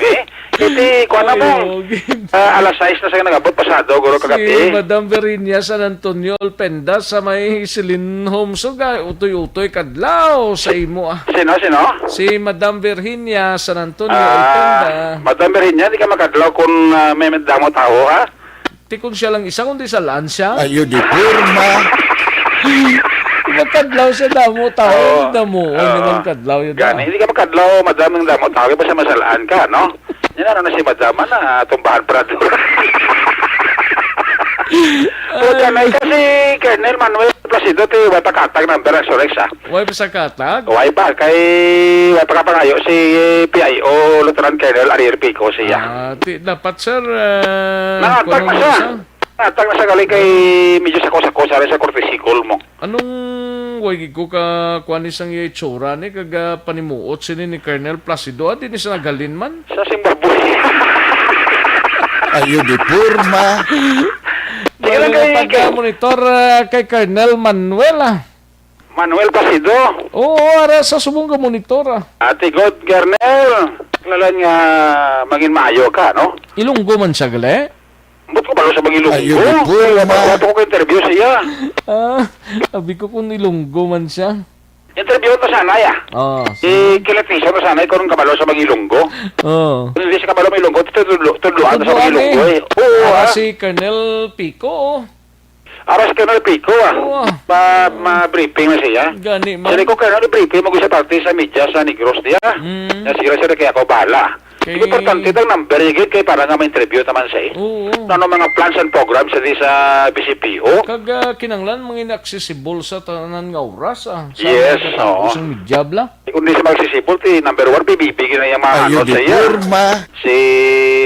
Iti, kuha na mo. Alas 6 na siya nag-abot pasado, guro kagabi. Si Madam Verinia San Antonio Alpenda sa may Silin Home. So, utoy-utoy kadlaw sa imo Sino? Si Madam Virginia San Antonio Alpenda. Madam Virginia, di ka makadlaw kung may damo tao, ha? Tikon siya lang isa, kundi sa lansya. Ayo di purma. Makadlaw sa damo tao. Damo. Naman kadlaw yun. Gani, hindi ka makadlaw, madam ng damo tao. Basta masalaan ka, no? Yan na si madam na tumbahan prado. Huwag may kasi Colonel Manuel Placido ti way pakatag ng Beresorex Way pa sa katag? Way pa kay way pakapangayo si PIO Lieutenant Colonel Ariel Pico siya. Dapat sir, Nakatag na siya. Nakatag na siya galing kay medyo sa rin sa kortisikol mo. Anong way ko ka kuan isang itsura ni kaga panimuot sini ni Colonel Placido at hindi siya nagalin man? Sa Zimbabwe. Ayo di purma. Wala na pag-monitor kay Colonel Manuel Manuel Placido? Oo, ara sa subong ka monitor Ate God, Colonel. Lalan nga maging maayo ka, no? Ilunggo man siya gali? Ba't ko balo sa Ilunggo? Ayo di purma. Ba't ko interview siya? Sabi ko kung ilunggo man siya. Interview to sana ya. Kilatiso to sana kung kabalo sa Ilunggo. Kung hindi siya kabalo Ilunggo, tudluan sa Ilunggo eh. Oo, si Colonel Pico. Aras si Colonel Pico ma-briefing na siya. Gani man. Sili ko Colonel briefing mag-usap parte sa media sa Negros niya. Nasira siya kaya ako bahala. Importante itong number higit kay para nga ma-interview naman siya eh. Ano mga plans and programs sa BCPO? Kag kinanglan mga inaccessible sa tanan nga oras Yes, oo. Sa media bla. Kung di siya mag-accessible, number 1, bibigyan na yung mga ano sa iya. Si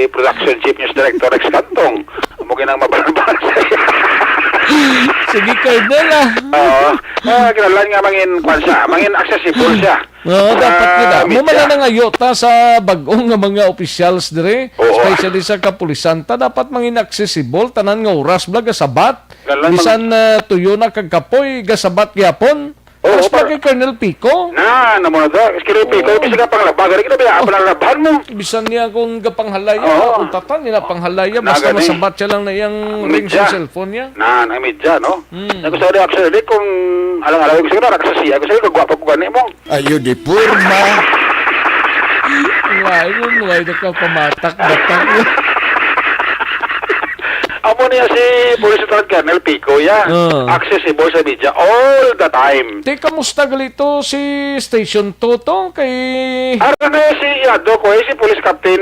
Production Chief News Director Rex Cantong. Mungkin ang mabalabal sa iya. Sige, Colonel Oo. Kinalan nga mangin accessible siya. Dapat kita. Mumala na nga yota sa bagong nga mga officials dire, especially sa kapulisan, dapat mangin accessible tanan nga oras bla gasabat. Bisan tuyo na kagkapoy gasabat gyapon. Mas pa kay Colonel Pico? Namo na daw. Colonel Pico, bisa ka panglabag. Kaya kita biya panglabhan mo. Bisan niya kung kapanghalaya, untatan niya panghalaya, basta masabat siya lang na yung ring sa cellphone niya. Medya, no? Gusto ko rin absolutely kung alang-alang gusto ko na nakasasiya. Gusto ko kagwapa ko gani mo. Ayo di purma. Why na ka pamatak-batak mo? Amo niya si Police Lieutenant Colonel Pico, accessible sa media all the time. Kamusta galito si Station 2 to kay... si Yado ko, si Police Captain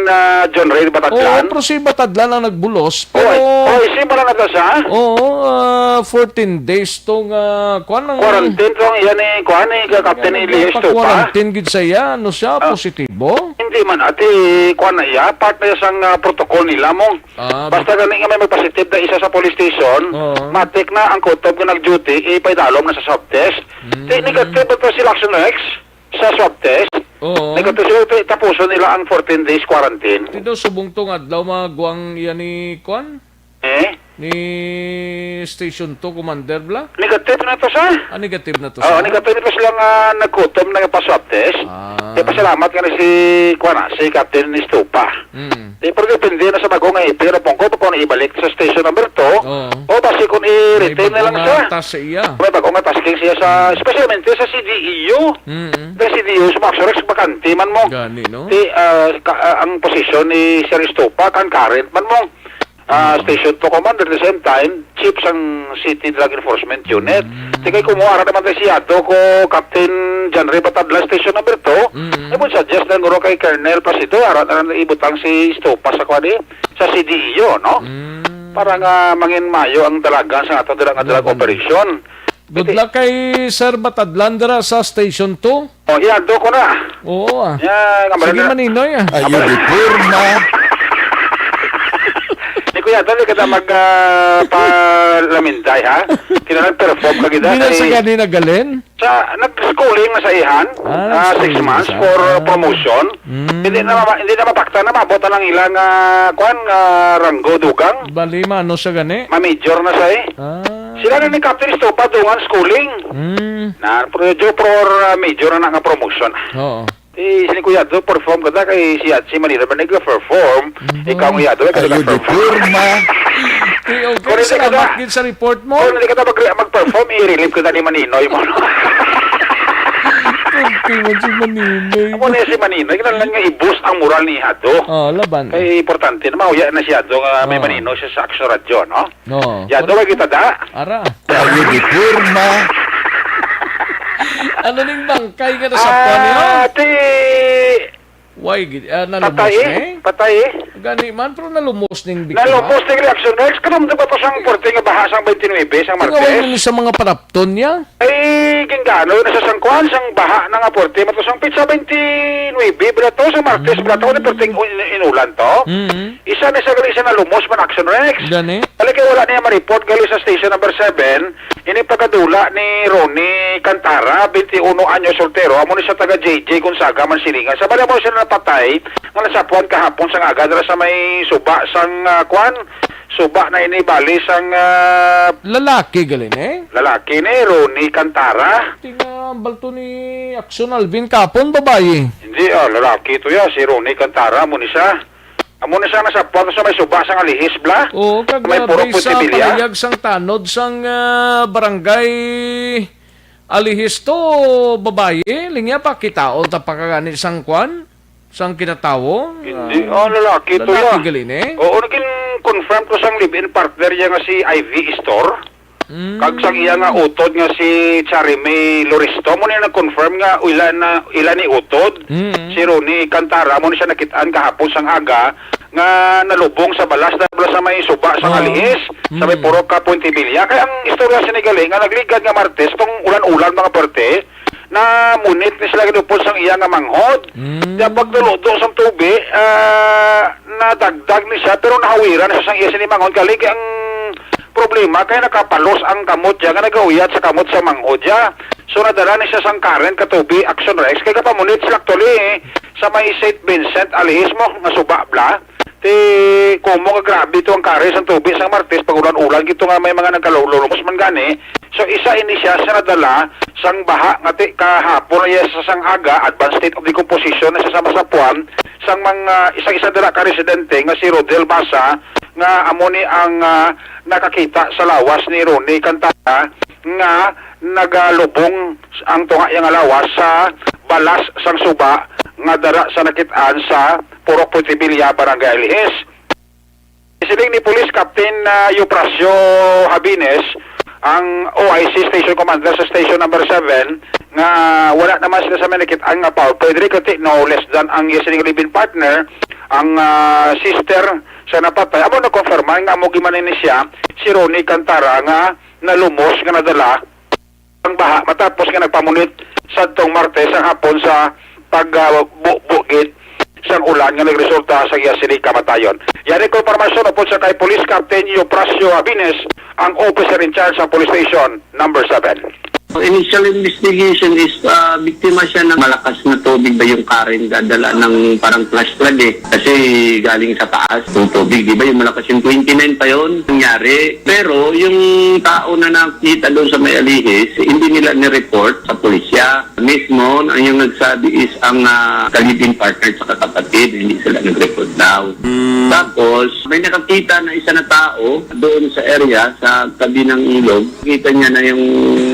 John Ray Batadlan. Pero si Batadlan ang nagbulos. Pero... si Mara na siya? 14 days tong... Quarantine tong yan Captain Elias to pa. Quarantine gid saya, ano siya, positibo? Hindi man, part na isang protocol nila mo. Basta ganing nga may positive na isa sa police station, matik na ang kutob na nag-duty, paidalom na sa swab test. Negative ito si Action Rex sa swab test. Negative sila, tapuso nila ang 14 days quarantine. Tito, subong tong adlaw magwang yan ni Kwan? Ni Station 2 Commander bla? Negative na to siya. Negative na to siya. Negative na to silang nagkutom na pa-swab test. Pasalamat ka na si Captain Estupa. Pero depende na sa bagong pero pongko kung ibalik sa station number 2 o basi kung i-retain na lang siya. May bagong tasking siya sa, especialmente sa CDEU. Sa CDEU, sa Maxorex, bakanti man mo. Gani, no? Ang posisyon ni Sir Estupa, kan current man mo. Station 2 Commander at the same time, chief sang City Drug Enforcement Unit. Kaya kumuha naman tayo siya ko Captain John Ray Batadlan Station number 2. I would suggest na nguro kay Colonel Placido, arat na ibutang si Stupa sa kwadi, sa CDEO, no? Para nga mangin mayo ang dalagan sa ato dalag operation. Good luck kay Sir Batadlan dara sa Station 2. Iyado ko na. Oo Sige Maninoy Ayo di purma. Kuya, dali ka na magpalamintay, ha? Kinanag-perform ka kita. Hindi na sa ganina galin? Nag-schooling na sa ihan, 6 months for promotion. Hindi na mapakta na, mabota lang ilang ranggo dugang. Bali, ano siya gani? Ma-major na siya Sila na ni Captain Estupa dungan schooling. Job for major na nga promotion. Sini Kuya do perform kada kay si Manila ba nag-perform ikaw Kuya do nag-perform okay salamat din sa report mo kung hindi ka mag-perform i-relieve ka ni Maninoy mo si Maninoy ako na si Maninoy kailangan nga i-boost ang moral ni Hado laban kay importante na mauya na si Hado nga may Maninoy siya sa Action Radio no Hado wag kita da ara ayo di purma. Ano ning bangkay nga sa niyo? Why? Nalubos Patay. Gani man, pero nalumos ning biktima. Nalumos ning reaction next. Kanong ba to sang porte nga bahasang 29 sang Martes? Tingawin mo sa mga parapton niya. Ay, kingano, nasa sangkuhan, sang baha na nga porte, matusang pizza 29, bra to, sa Martes, bra to, ni porting inulan to. Isa na sa gali, isa na lumos man action Rex. Gani? Balik wala niya ma-report gali sa station number 7, ini pagkadula ni Ronnie Cantara, 21 anyo soltero, amo ni sa taga JJ Gonzaga, Mansilingan. Sa bala mo siya napatay, nga nasapuan kahapon sang aga, dara sa may suba sang suba na ini bali sang lalaki galin lalaki ni Ronnie Cantara. Tinga balto ni Action Alvin kapon babae. Hindi, lalaki ito ya, si Ronnie Cantara, amo ni siya nasa puwan sa may suba sang alihis bla. Oo, kag may puro sa putibilya. palayag sang tanod sang barangay alihis to babae, lingya pa kitaon ta pakagani sang kwan. Sang kinatawo? Hindi, lalaki ito ya. Lalaki galin Oo, naging confirm ko sang live-in partner niya nga si Ivy Store. Kag sang iya nga utod nga si Charime Loristo, mo niya nag-confirm nga ilan ni utod. Si Ronnie Cantara, mo niya nakitaan kahapon sang aga nga nalubong sa balas na sa may suba sang alihis, sa may puro ka Puntibilya. Kaya ang istorya sinigaling nga nagligad nga Martes, tong ulan-ulan mga parte, na munit ni sila ginupon sang iya nga manghod. Kaya pagtuludo sang tubi, nadagdag ni siya, pero nahawiran siya sang iya sinimanghod. Kalig ang problema, kaya nakapalos ang kamot niya, nga nagawiyat sa kamot sa manghod niya. So nadala ni siya sang Karen katubi Action Rex, kaya kapamunit sila actually sa may St. Vincent Alihis mo, nga suba bla. Kumo ka grabe ito ang Karen sang tubi sang Martes, pag ulan-ulan, gito nga may mga nagkalulumos man gani. So isa ini siya sa nadala sang baha nga kahapon na sa sang aga, advanced state of decomposition na sa masapuan sang mga isa-isa dala ka residente nga si Rodel Basa nga amo ni ang nakakita sa lawas ni Ronnie Cantara nga nagalubong ang tunga yang lawas sa balas sang suba nga dara sa nakitaan sa Purok Puntibilya, Barangay Alihis. Isiling ni Police Captain Euprasio Habines, ang OIC Station Commander sa Station number 7, nga wala naman sila sa manikitaan nga Paul Federico no less than ang isiling live-in partner, ang sister sa napatay. Amo na-confirman nga amo gimanin ni siya, si Ronnie Cantara nga nalumos nga nadala ang baha matapos nga nagpamunit sa tong Martes ang hapon sa pagbukid sang ulan nga nagresulta sa iya sini kamatayon. Yan ay konfirmasyon po sa kay Police Captain Euprasio Habines, ang officer in charge sa Police Station number 7. Initial investigation is biktima siya ng malakas na tubig ba yung Karen dadala ng parang flash flood kasi galing sa taas yung tubig, di ba yung malakas yung 29 pa yun nangyari, pero yung tao na nakita doon sa may alihis hindi nila ni-report sa pulisya mismo. Ang yung nagsabi is ang kalibin partner sa kapatid, hindi sila nag-report daw. Tapos may nakakita na isa na tao doon sa area sa tabi ng ilog, kita niya na yung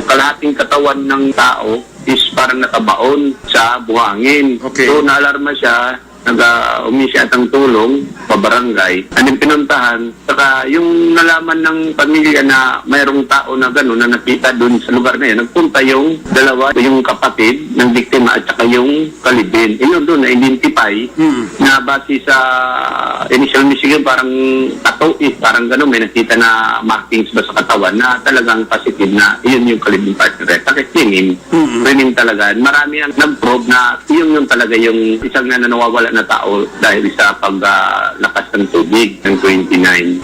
kalahating katawan ng tao is parang nakabaon sa buhangin. So naalarma siya, nag-umisya atang tulong pa barangay. Anong pinuntahan, saka yung nalaman ng pamilya na mayroong tao na gano'n na nakita doon sa lugar na yun, nagpunta yung dalawa, yung kapatid ng biktima at saka yung kalibin. Yun doon na-identify na base sa initial investigation parang parang gano'n, may nakita na markings ba sa katawan na talagang positive na yun yung kalibin partner. Saka tingin talaga. Marami ang nag-probe na yun yung talaga yung isang na nawawala na tao dahil sa paglakas ng tubig ng 29.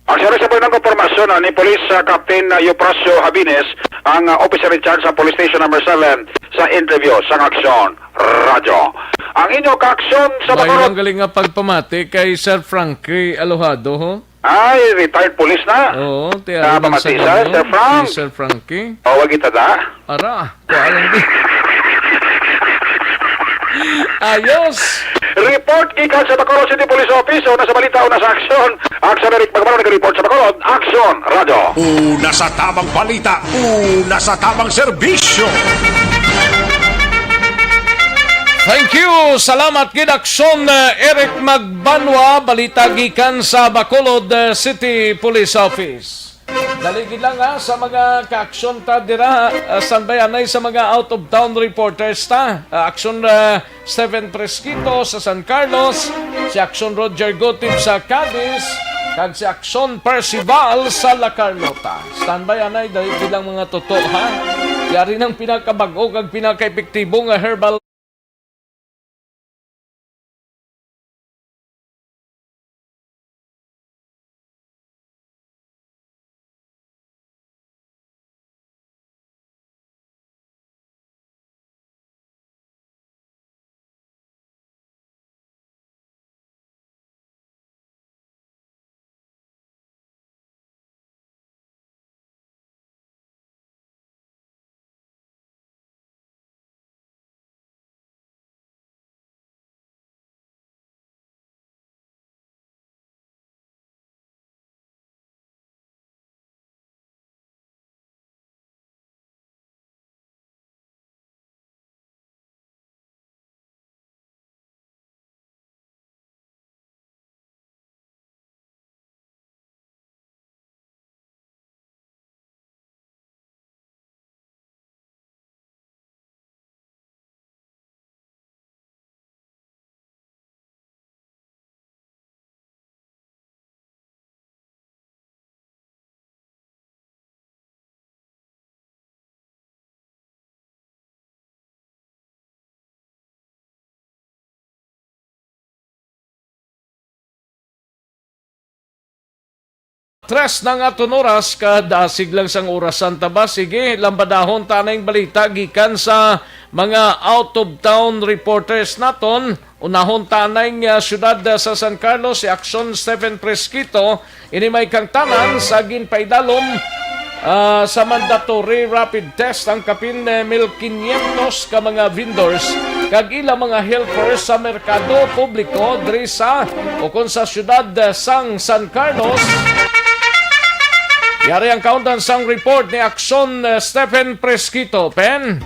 Ang sa ng impormasyon ni Police Captain Euprasio Habines, ang officer in charge sa Police Station number 7 sa interview sa Action Radio. Ang inyong ka-aksyon sa Bacolod. Ang galing nga pagpamati kay Sir Frankie Alojado, ho? Ay, retired police na. Oo, pamati sa Sir Frank. Sir Frankie. O, wag kita da. Ara, kualang di. Ayos! Report gikan sa Bacolod City Police Office o nasa balita o nasa aksyon. Action Eric Magmano nag-report sa Bacolod. Action Radio. Una sa tamang balita, una sa tamang serbisyo. Thank you! Salamat gid Aksyon Eric Magbanwa, balita gikan sa Bacolod City Police Office. Daligid lang sa mga ka-aksyon ta dira sanbayanay sa mga out-of-town reporters ta. Aksyon Stephen Fresquito sa San Carlos, si Aksyon Roger Gotib sa Cadiz, kag si Aksyon Percival sa La Carlota. Standbayanay daligid lang mga totoo ha. Yari ng pinakabag-o kag pinaka-epektibo nga herbal Tres na nga tunoras kadasig lang sang orasan taba. Sige, lambadahon tanay balita gikan sa mga out-of-town reporters naton. Unahon tanay nga syudad sa San Carlos, si Aksyon Stephen Fresquito, ini may kang tanan sa ginpaidalom sa mandatory rapid test ang kapin 1,500 ka mga vendors kag ilang mga helpers sa merkado publiko diri sa o kon sa syudad sang San Carlos. Yari ang countdown sang report ni Aksyon Stephen Fresquito. Pen?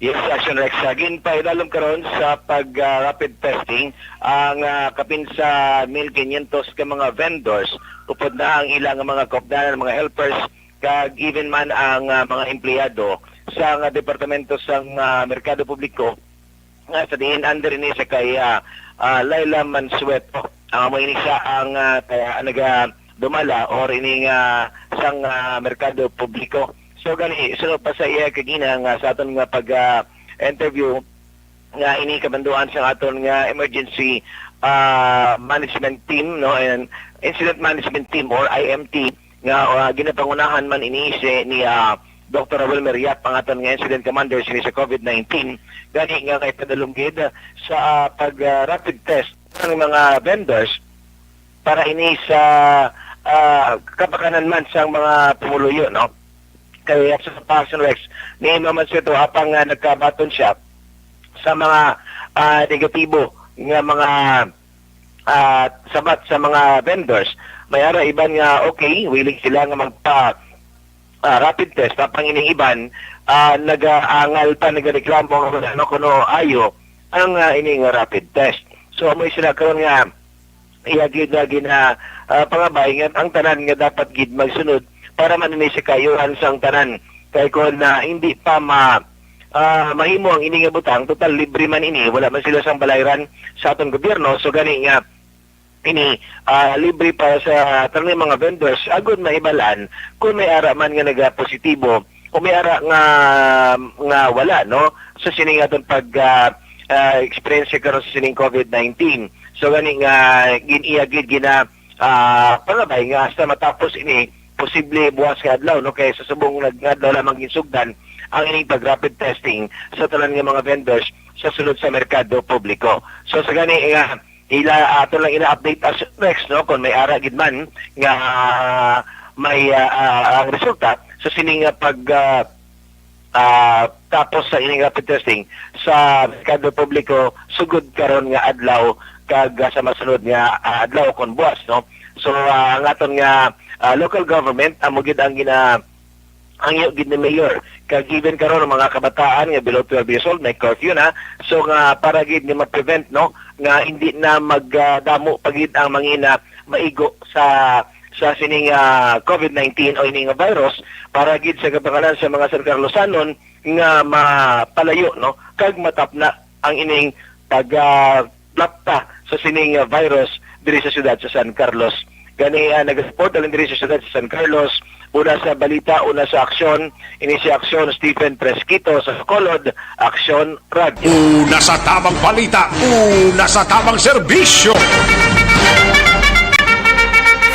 Yes, Action Rex. Ginpaidalom karon sa pag-rapid testing ang kapin sa 1,500 ka mga vendors. Upod na ang ilang mga kopdanan, mga helpers, kag even man ang mga empleyado sa departamento sa merkado publiko nga sa diin under ni sa kay Laila Mansueto. Ang mo ini siya ang dumala or ining sang merkado publiko. So gani sunod pa sa iya kagina nga sa aton nga pag interview nga ini kabanduan sa aton nga emergency management team no and incident management team or IMT nga ginapangunahan man ini ni Dr. Wilmer Yap ang aton nga incident commander sa COVID-19 gani nga kay padalunggid sa pag rapid test ng mga vendors para ini sa kapakanan man sa mga pumuluyo, no? Kaya sa Passion Rex, ni Mama Sito, apang nagkabaton siya sa mga negatibo nga mga sabat sa mga vendors. May ara iban nga okay, willing sila nga magpa rapid test, apang ining iban nag-aangal pa, nag-reklamo ano kuno ayo ang ining rapid test. So amoy sila karon nga iyagid na pangabay nga ang tanan nga dapat gid magsunod para manini sa kayuhan sang tanan kay kon hindi pa mahimo ang ini nga butang total libre man ini wala man sila sang balayran sa atong gobyerno so gani nga ini libre para sa tanang mga vendors agud maibalan kung may ara man nga nagapositibo o may ara nga wala no sa sining atong pag experience karon sa sining COVID-19 so gani nga giniyagid gina pangabay nga hasta matapos ini posible buwas ka adlaw no kay sa subong nag-adlaw lamang ginsugdan ang ining pag-rapid testing sa tanan nga mga vendors sa sulod sa merkado publiko. So sa gani nga ato lang ina-update as next no kung may ara gid man nga may ang resulta sa sining pag tapos sa ining rapid testing sa merkado publiko sugod karon nga adlaw kag sa masunod nga adlaw kon buwas no so ang aton nga local government amo gid ang ang gid ni mayor kag given karon mga kabataan nga below 12 years old may curfew na so nga para gid ni ma-prevent no nga hindi na magdamo pagid ang mangina maigo sa sa sining COVID-19 o ining virus para gid sa kabangalan sa mga San Carlosanon nga mapalayo no kag matapna ang ining paglapta sa sining virus diri sa syudad sa San Carlos. Gani nag-report alin diri sa syudad sa San Carlos, una sa balita, una sa aksyon, ini si aksyon Stephen Presquito sa Bacolod, Aksyon Radio. Una sa tamang balita, una sa tamang serbisyo.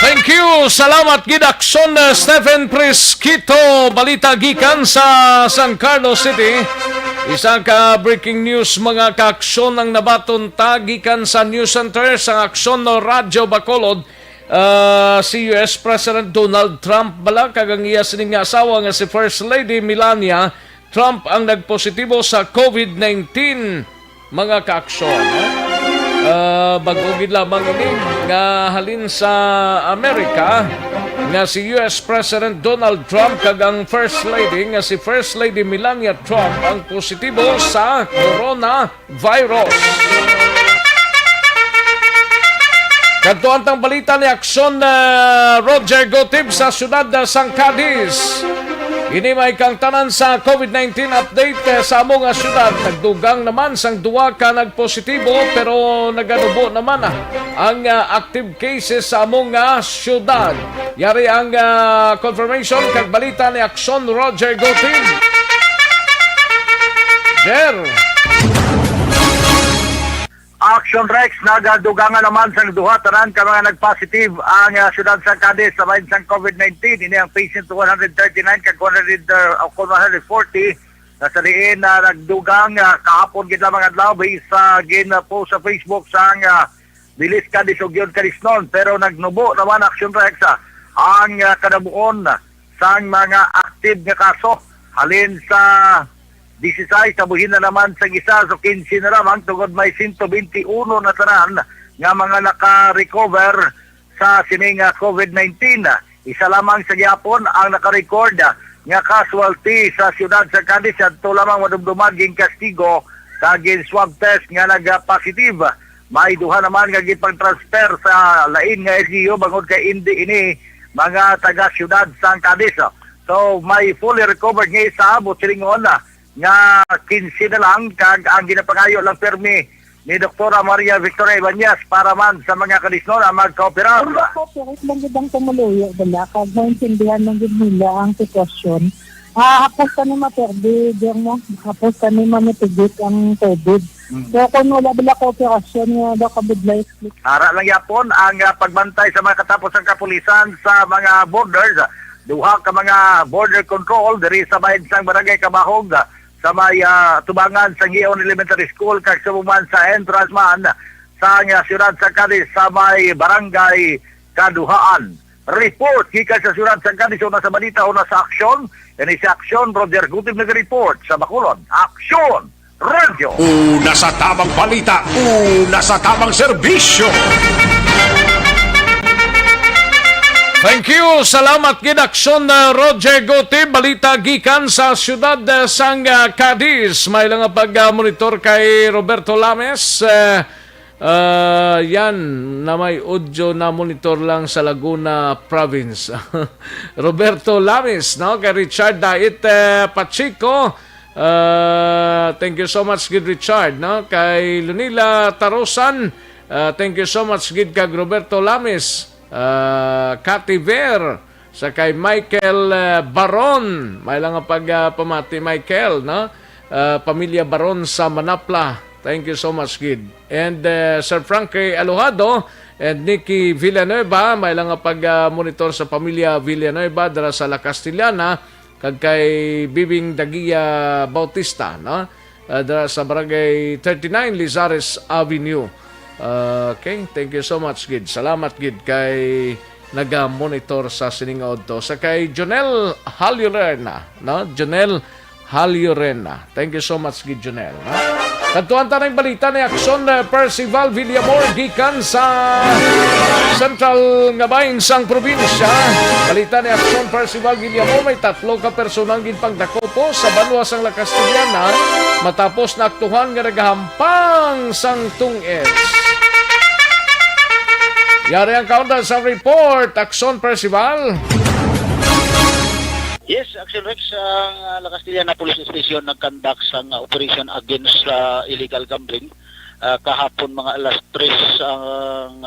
Thank you. Salamat gid aksyon Stephen Presquito, balita gikan sa San Carlos City. Isa ka breaking news mga kaaksyon ang nabaton gikan sa News Center sa Aksyon no Radyo Bacolod. Si US President Donald Trump bala kagang iya sining asawa nga si First Lady Melania Trump ang nagpositibo sa COVID-19 mga kaaksyon. Bago gid lamang ini nga halin sa Amerika nga si US President Donald Trump kag ang First Lady nga si First Lady Melania Trump ang positibo sa coronavirus. Kantuan tang balita ni aksyon Roger Gotib sa siyudad San Cadiz. Ini may kang tanan sa COVID-19 update sa among syudad. Nagdugang naman sang duwa ka nagpositibo pero naganubo naman ang active cases sa among syudad. Yari ang confirmation kag balita ni aksyon Roger Gotib. Jer. Action Rex, nagadugangan naman sa duha tanan ka mga nagpositive ang syudad sa Cadiz sa bahin sang COVID-19. Ini ang patient 139 kag 140 sa diin na nagdugang kahapon gid lamang adlaw sa gin-post sa Facebook sang Bilis Cadiz ug Yon Cadiz-non, pero nagnubo naman Action Rex ang kadabuon sang mga active nga kaso halin sa 16 tabuhin na naman sa isa so 15 na lamang tungod may 121 na tanan nga mga naka-recover sa sining COVID-19. Isa lamang sa gyapon ang naka-record nga casualty sa siyudad sa Cadiz at ito lamang madumduman ging kastigo kagin swab test nga nag-positive. May duha naman nga gipang-transfer sa lain nga LGU bangod kay hindi ini mga taga-siyudad sa Cadiz. So may fully recovered nga isa abot silingon nga 15 na lang kag ang ginapangayo lang permi ni Dr. Maria Victoria Ibanez para man sa mga Cadiz-non ang magkooperar. Pero lang gid ang tumuluyo bala kag maintindihan lang gid nila ang sitwasyon. Hapos kami maperdi mo, hapos kami mamitigit ang COVID. So kung wala bala kooperasyon nga daw kabudlay. Ara lang yapon ang pagbantay sa mga katapos ang kapulisan sa mga borders. Duha ka mga border control diri sa bahin sang barangay Kabahog sa may tubangan sa Gion Elementary School kag subuman sa entrance man sa siyudad sa Cadiz sa may barangay Kaduhaan. Report gikan sa siyudad sa Cadiz una sa balita una sa aksyon. Ini sa aksyon Roger Gutib nag-report sa Bacolod. Aksyon Radio. Una sa tamang balita, una sa tamang serbisyo. Thank you. Salamat gid aksyon Roger Gotib, balita gikan sa siyudad sang Cadiz. May lang pag-monitor kay Roberto Lames. Yan na may audio na monitor lang sa Laguna Province. Roberto Lames, no? Kay Richard Dait Pachico. Thank you so much gid Richard, no? Kay Lunila Tarosan. Thank you so much gid kag Roberto Lames. Cathy Ver sa kay Michael Baron, may lang pamati Michael, no? Pamilya Baron sa Manapla, thank you so much kid. And Sir Frankie Alojado and Nikki Villanueva, may lang monitor sa pamilya Villanueva dara sa La Castellana kag kay Bibing Dagia Bautista, no? Dara sa barangay 39 Lizares Avenue. Okay, thank you so much gid. Salamat gid kay naga-monitor sa siningod to. Sa kay Jonel Halyurena, no? Jonel Halyurena. Thank you so much gid Jonel, no? Kantuan ta ng balita ni aksyon Percival Villamor gikan sa Central nga bahin sang probinsya. Balita ni aksyon Percival Villamor, may 3 ka personang ginpangdako po sa Banwa sang La Castellana matapos na aktuhan nga nagahampang sang tungets. Yari ang countdown sa report, Action Percival. Yes, Action Rex, ang La Castilla na Police Station nagkandak sa operation against illegal gambling. Kahapon mga alas 3 ang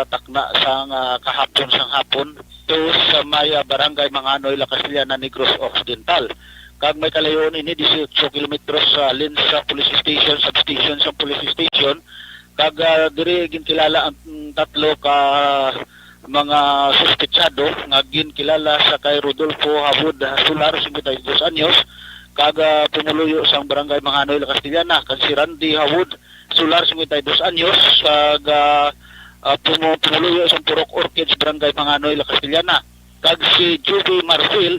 takna sa kahapon sang hapon to sa may barangay Manganoy, La Castilla na Negros Occidental. Kag may kalayon ini 18 kilometros sa Linsa Police Station, substation sa police station. Kag diri ginkilala ang tatlo ka mga suspetsado nga ginkilala sa kay Rodolfo Habud Solar, 52 anyos, kag pumuluyo sa barangay Manganoy, La Castillana, kag si Randy Habud Solar, 52 anyos, kag pumuluyo sa Purok Orchids, barangay Manganoy, La Castillana, kag si Juby Marfil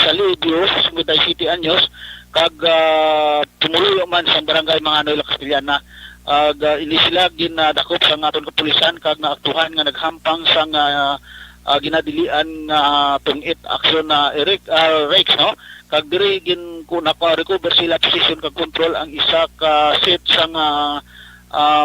Salibio, 57 anyos, kag pumuluyo man sa barangay Manganoy, La Castillana. Ini sila ginadakop sa aton kapulisan kag naaktuhan nga naghampang sa ginadilian tungit aksyon na Rex, no? Kag diri recover sila position kag control ang isa ka set sa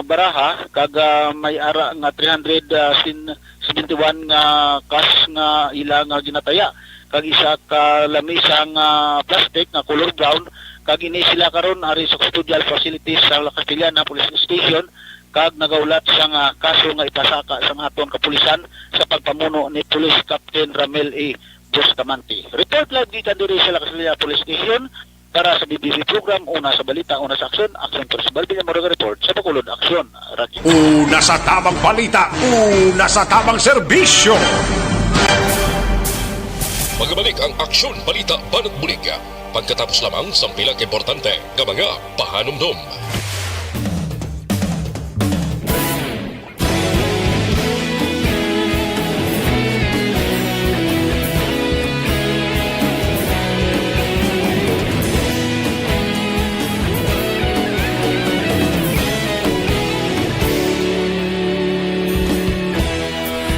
baraha kag may ara nga 371 nga cash nga ila nga ginataya, kag isa ka lamisa nga plastic nga color brown. Kag ini sila karon ari sa custodial facilities sa La Castillana Police Station, kag nagaulat sa kaso nga ipasaka sa aton kapulisan sa pagpamuno ni Police Captain Ramel A. Bustamante. Report live gikan diri sa La Castillana Police Station para sa BBC program Una sa Balita, Una sa Aksyon. Aksyon Percival Villamoroga report sa Bacolod Aksyon Radio. Una sa tamang balita, una sa tamang serbisyo. Magbalik ang Aksyon Balita Banat Bulig. Pagkatapos lamang sa pilang importante ng mga pahanumdum.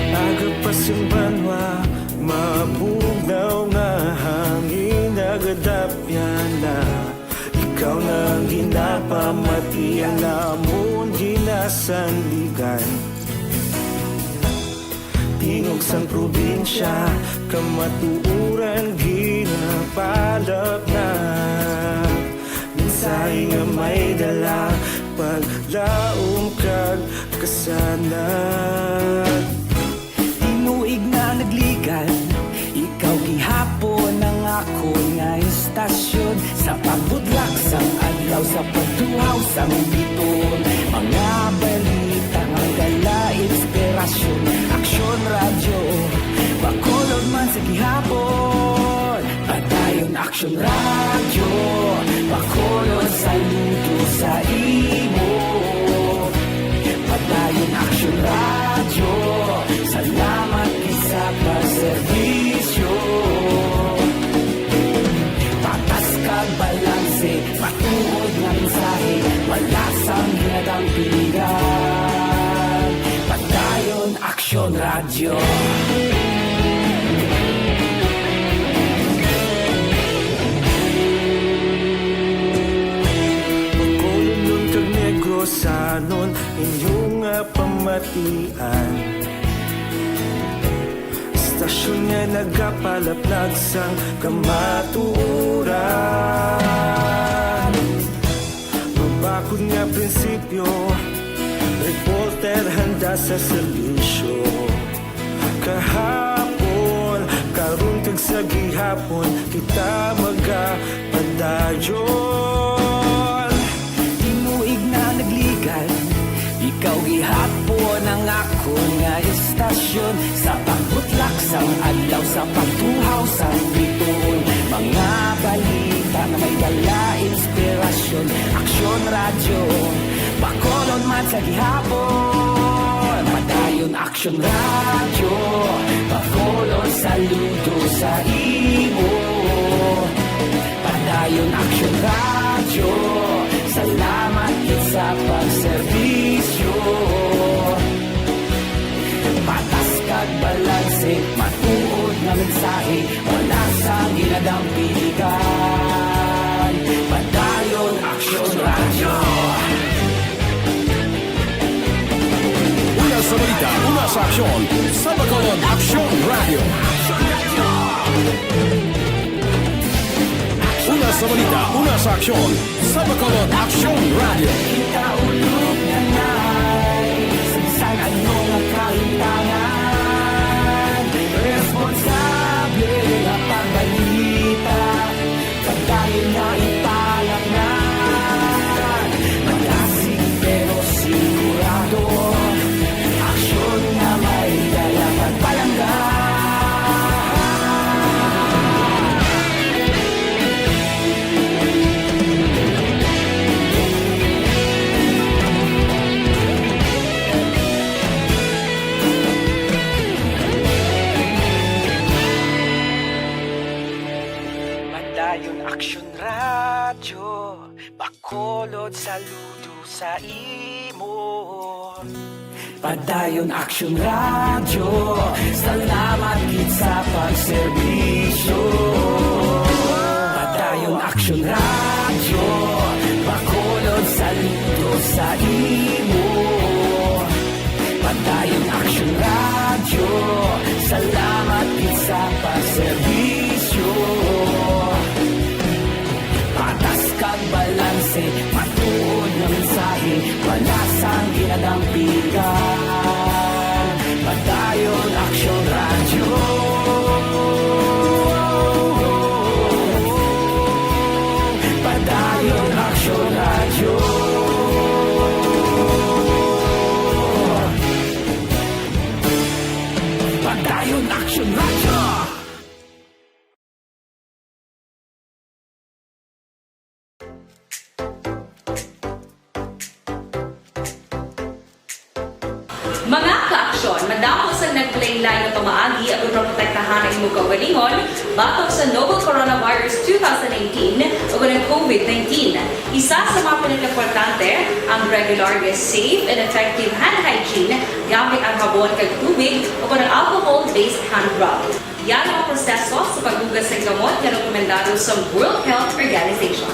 Agapasang banwa, mabugaw nga hangin nagadapyan na. Ikaw nang ginapamatian namon ginasanligan. Tingog sang probinsya, kamatuuran ginapalap na. Minsay nga may dala, paglaom kag kasanat. Tinuig na nagligan, ikaw gihapon ang ako nga istasyon. Sa pagbudlak sang adlaw, sa pagtuhaw sang biton. Mga balita nga dala inspirasyon. Aksyon radyo, Bacolod man sa gihapon. Padayon Aksyon radyo, Bacolod saludo sa imo. Padayon Aksyon radyo, salamat isa pa serbisyo. Patas kag balanse, patuod nga mensahe, wala sang hinadang piligan. Padayon Aksyon radyo. Bacolod nun kag Negros anon inyong pamatian. Stasyon nga nagapalaplag sang kamatuuran. Mabakod nga prinsipyo, reporter handa sa serbisyo. Kahapon, karon kag sa gihapon, kita magapadayon. Tinuig na nagligan, ikaw gihapon ang ako nga istasyon. Sa pagbutlak sang adlaw, sa pagtuhaw sang biton. Mga balita na may dala inspirasyon. Aksyon radyo, Bacolod man sa gihapon. Padayon Aksyon radyo, Bacolod saludo sa imo. Padayon Aksyon radyo, salamat sa pagserbisyo. Patas kag balanse, matuod na mensahe, wala sang ginadang piligan. Padayon Aksyon radyo. Una sa Balita balita, una sa aksyon sa Bacolod Action Radio. Una sa balita, una sa aksyon sa Bacolod Action Radio. Kaulog na na'y sagsag anong kaintangan. Responsable na pagbalita, pagdahil na ipalangan. Malasig pero sigurado, aksyon na may dala pagpalanggan. Madayon Aksyon Radyo, Bacolod saludo sa imo. Padayon Action Radio, salamat gid sa pagserbisyo. Padayon Action Radio, Bacolod saludo sa imo. Padayon Action Radio, salamat gid sa pagserbisyo. Patas kag balanse, matuod ng mensahe, wala sang ginadampigan. Padayon Action Radio. Padayon Action Radio. Padayon Action Radio. Mga ka-aksyon, madamo sa naglaylay na pamaagi at protektahan ang imong kaugalingon batok sa novel coronavirus 2018 o ng COVID-19. Isa sa mga pinaka-importante ang regular, safe, and effective hand hygiene gamit ang habon kag tubig o ng alcohol-based hand rub. Yan ang proseso sa paghugas ng gamot na rekomendado sa World Health Organization.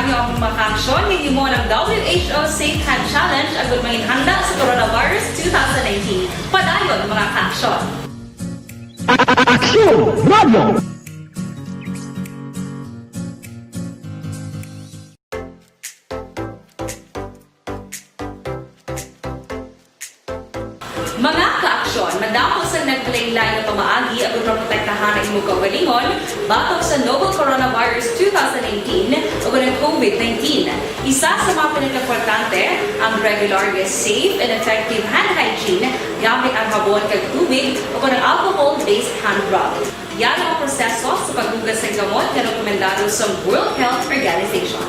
Ang makaksyon ng imo ng WHO Safe Hand Challenge agad maging handa sa coronavirus 2019. Padayon mga kaaksyon. Action Radio. Mga kaaksyon, madamo sa naglaylay na pamaagi at protektahan ang imong kaugalingon batok sa novel coronavirus 2018 o ng COVID-19. Isa sa mga pinaka-importante ang regular, safe, and effective hand hygiene gamit ang habon kag tubig o ng alcohol-based hand rub. Yan ang proseso sa paghugas ng gamot na rekomendado sa World Health Organization.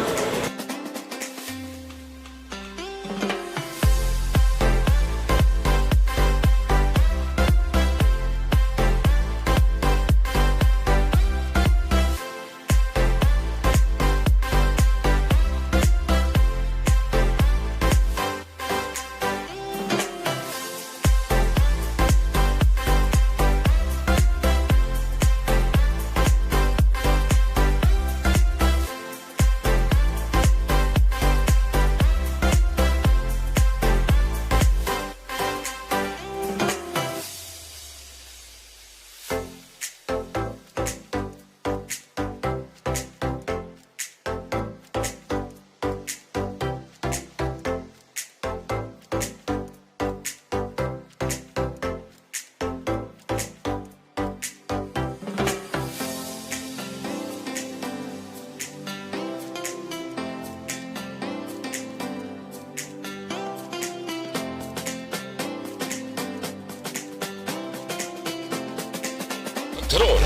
karon.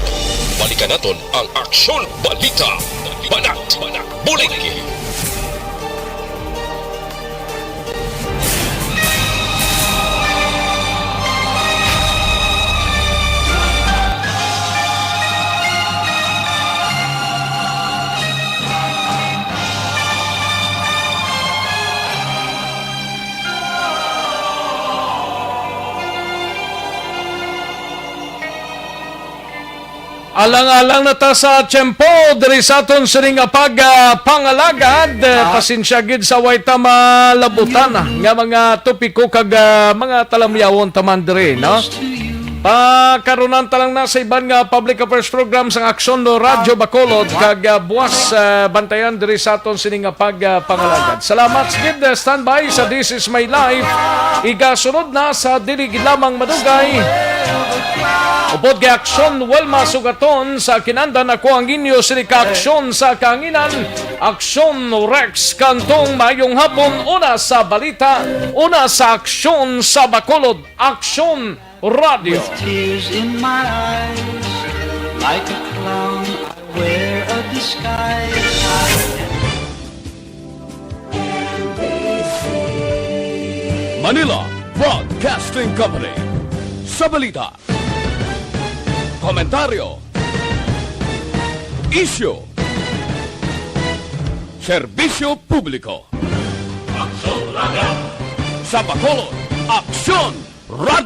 Balikan naton ang Aksyon Balita. Banat, bulig. Alang-alang na ta sa tiyempo, diri sa aton sining pangalagad, pasensya gid sa way ta malabutan nga mga topiko kag mga talamyawon taman diri, no? Pakarunan talang na sa iban nga public affairs program sa Aksyon no Radyo Bacolod kag buwas bantayan diri sa aton sining pangalagad. Salamat gid, standby sa This Is My Life. Igasunod na sa dili gid lamang madugay. Upod kay Aksyon Welma Sugaton sa kinandan ako ang inyo sirika Aksyon sa Kanginan, Aksyon Rex Kantong mayong hapon, una sa balita, una sa Aksyon sa Bacolod, Aksyon Radio. With tears in my eyes, like a clown I wear a disguise. Manila Broadcasting Company. Sa balita, komentaryo, issue, serbisyo publiko. Aksyon Radio. Sa Bacolod, Aksyon Radio.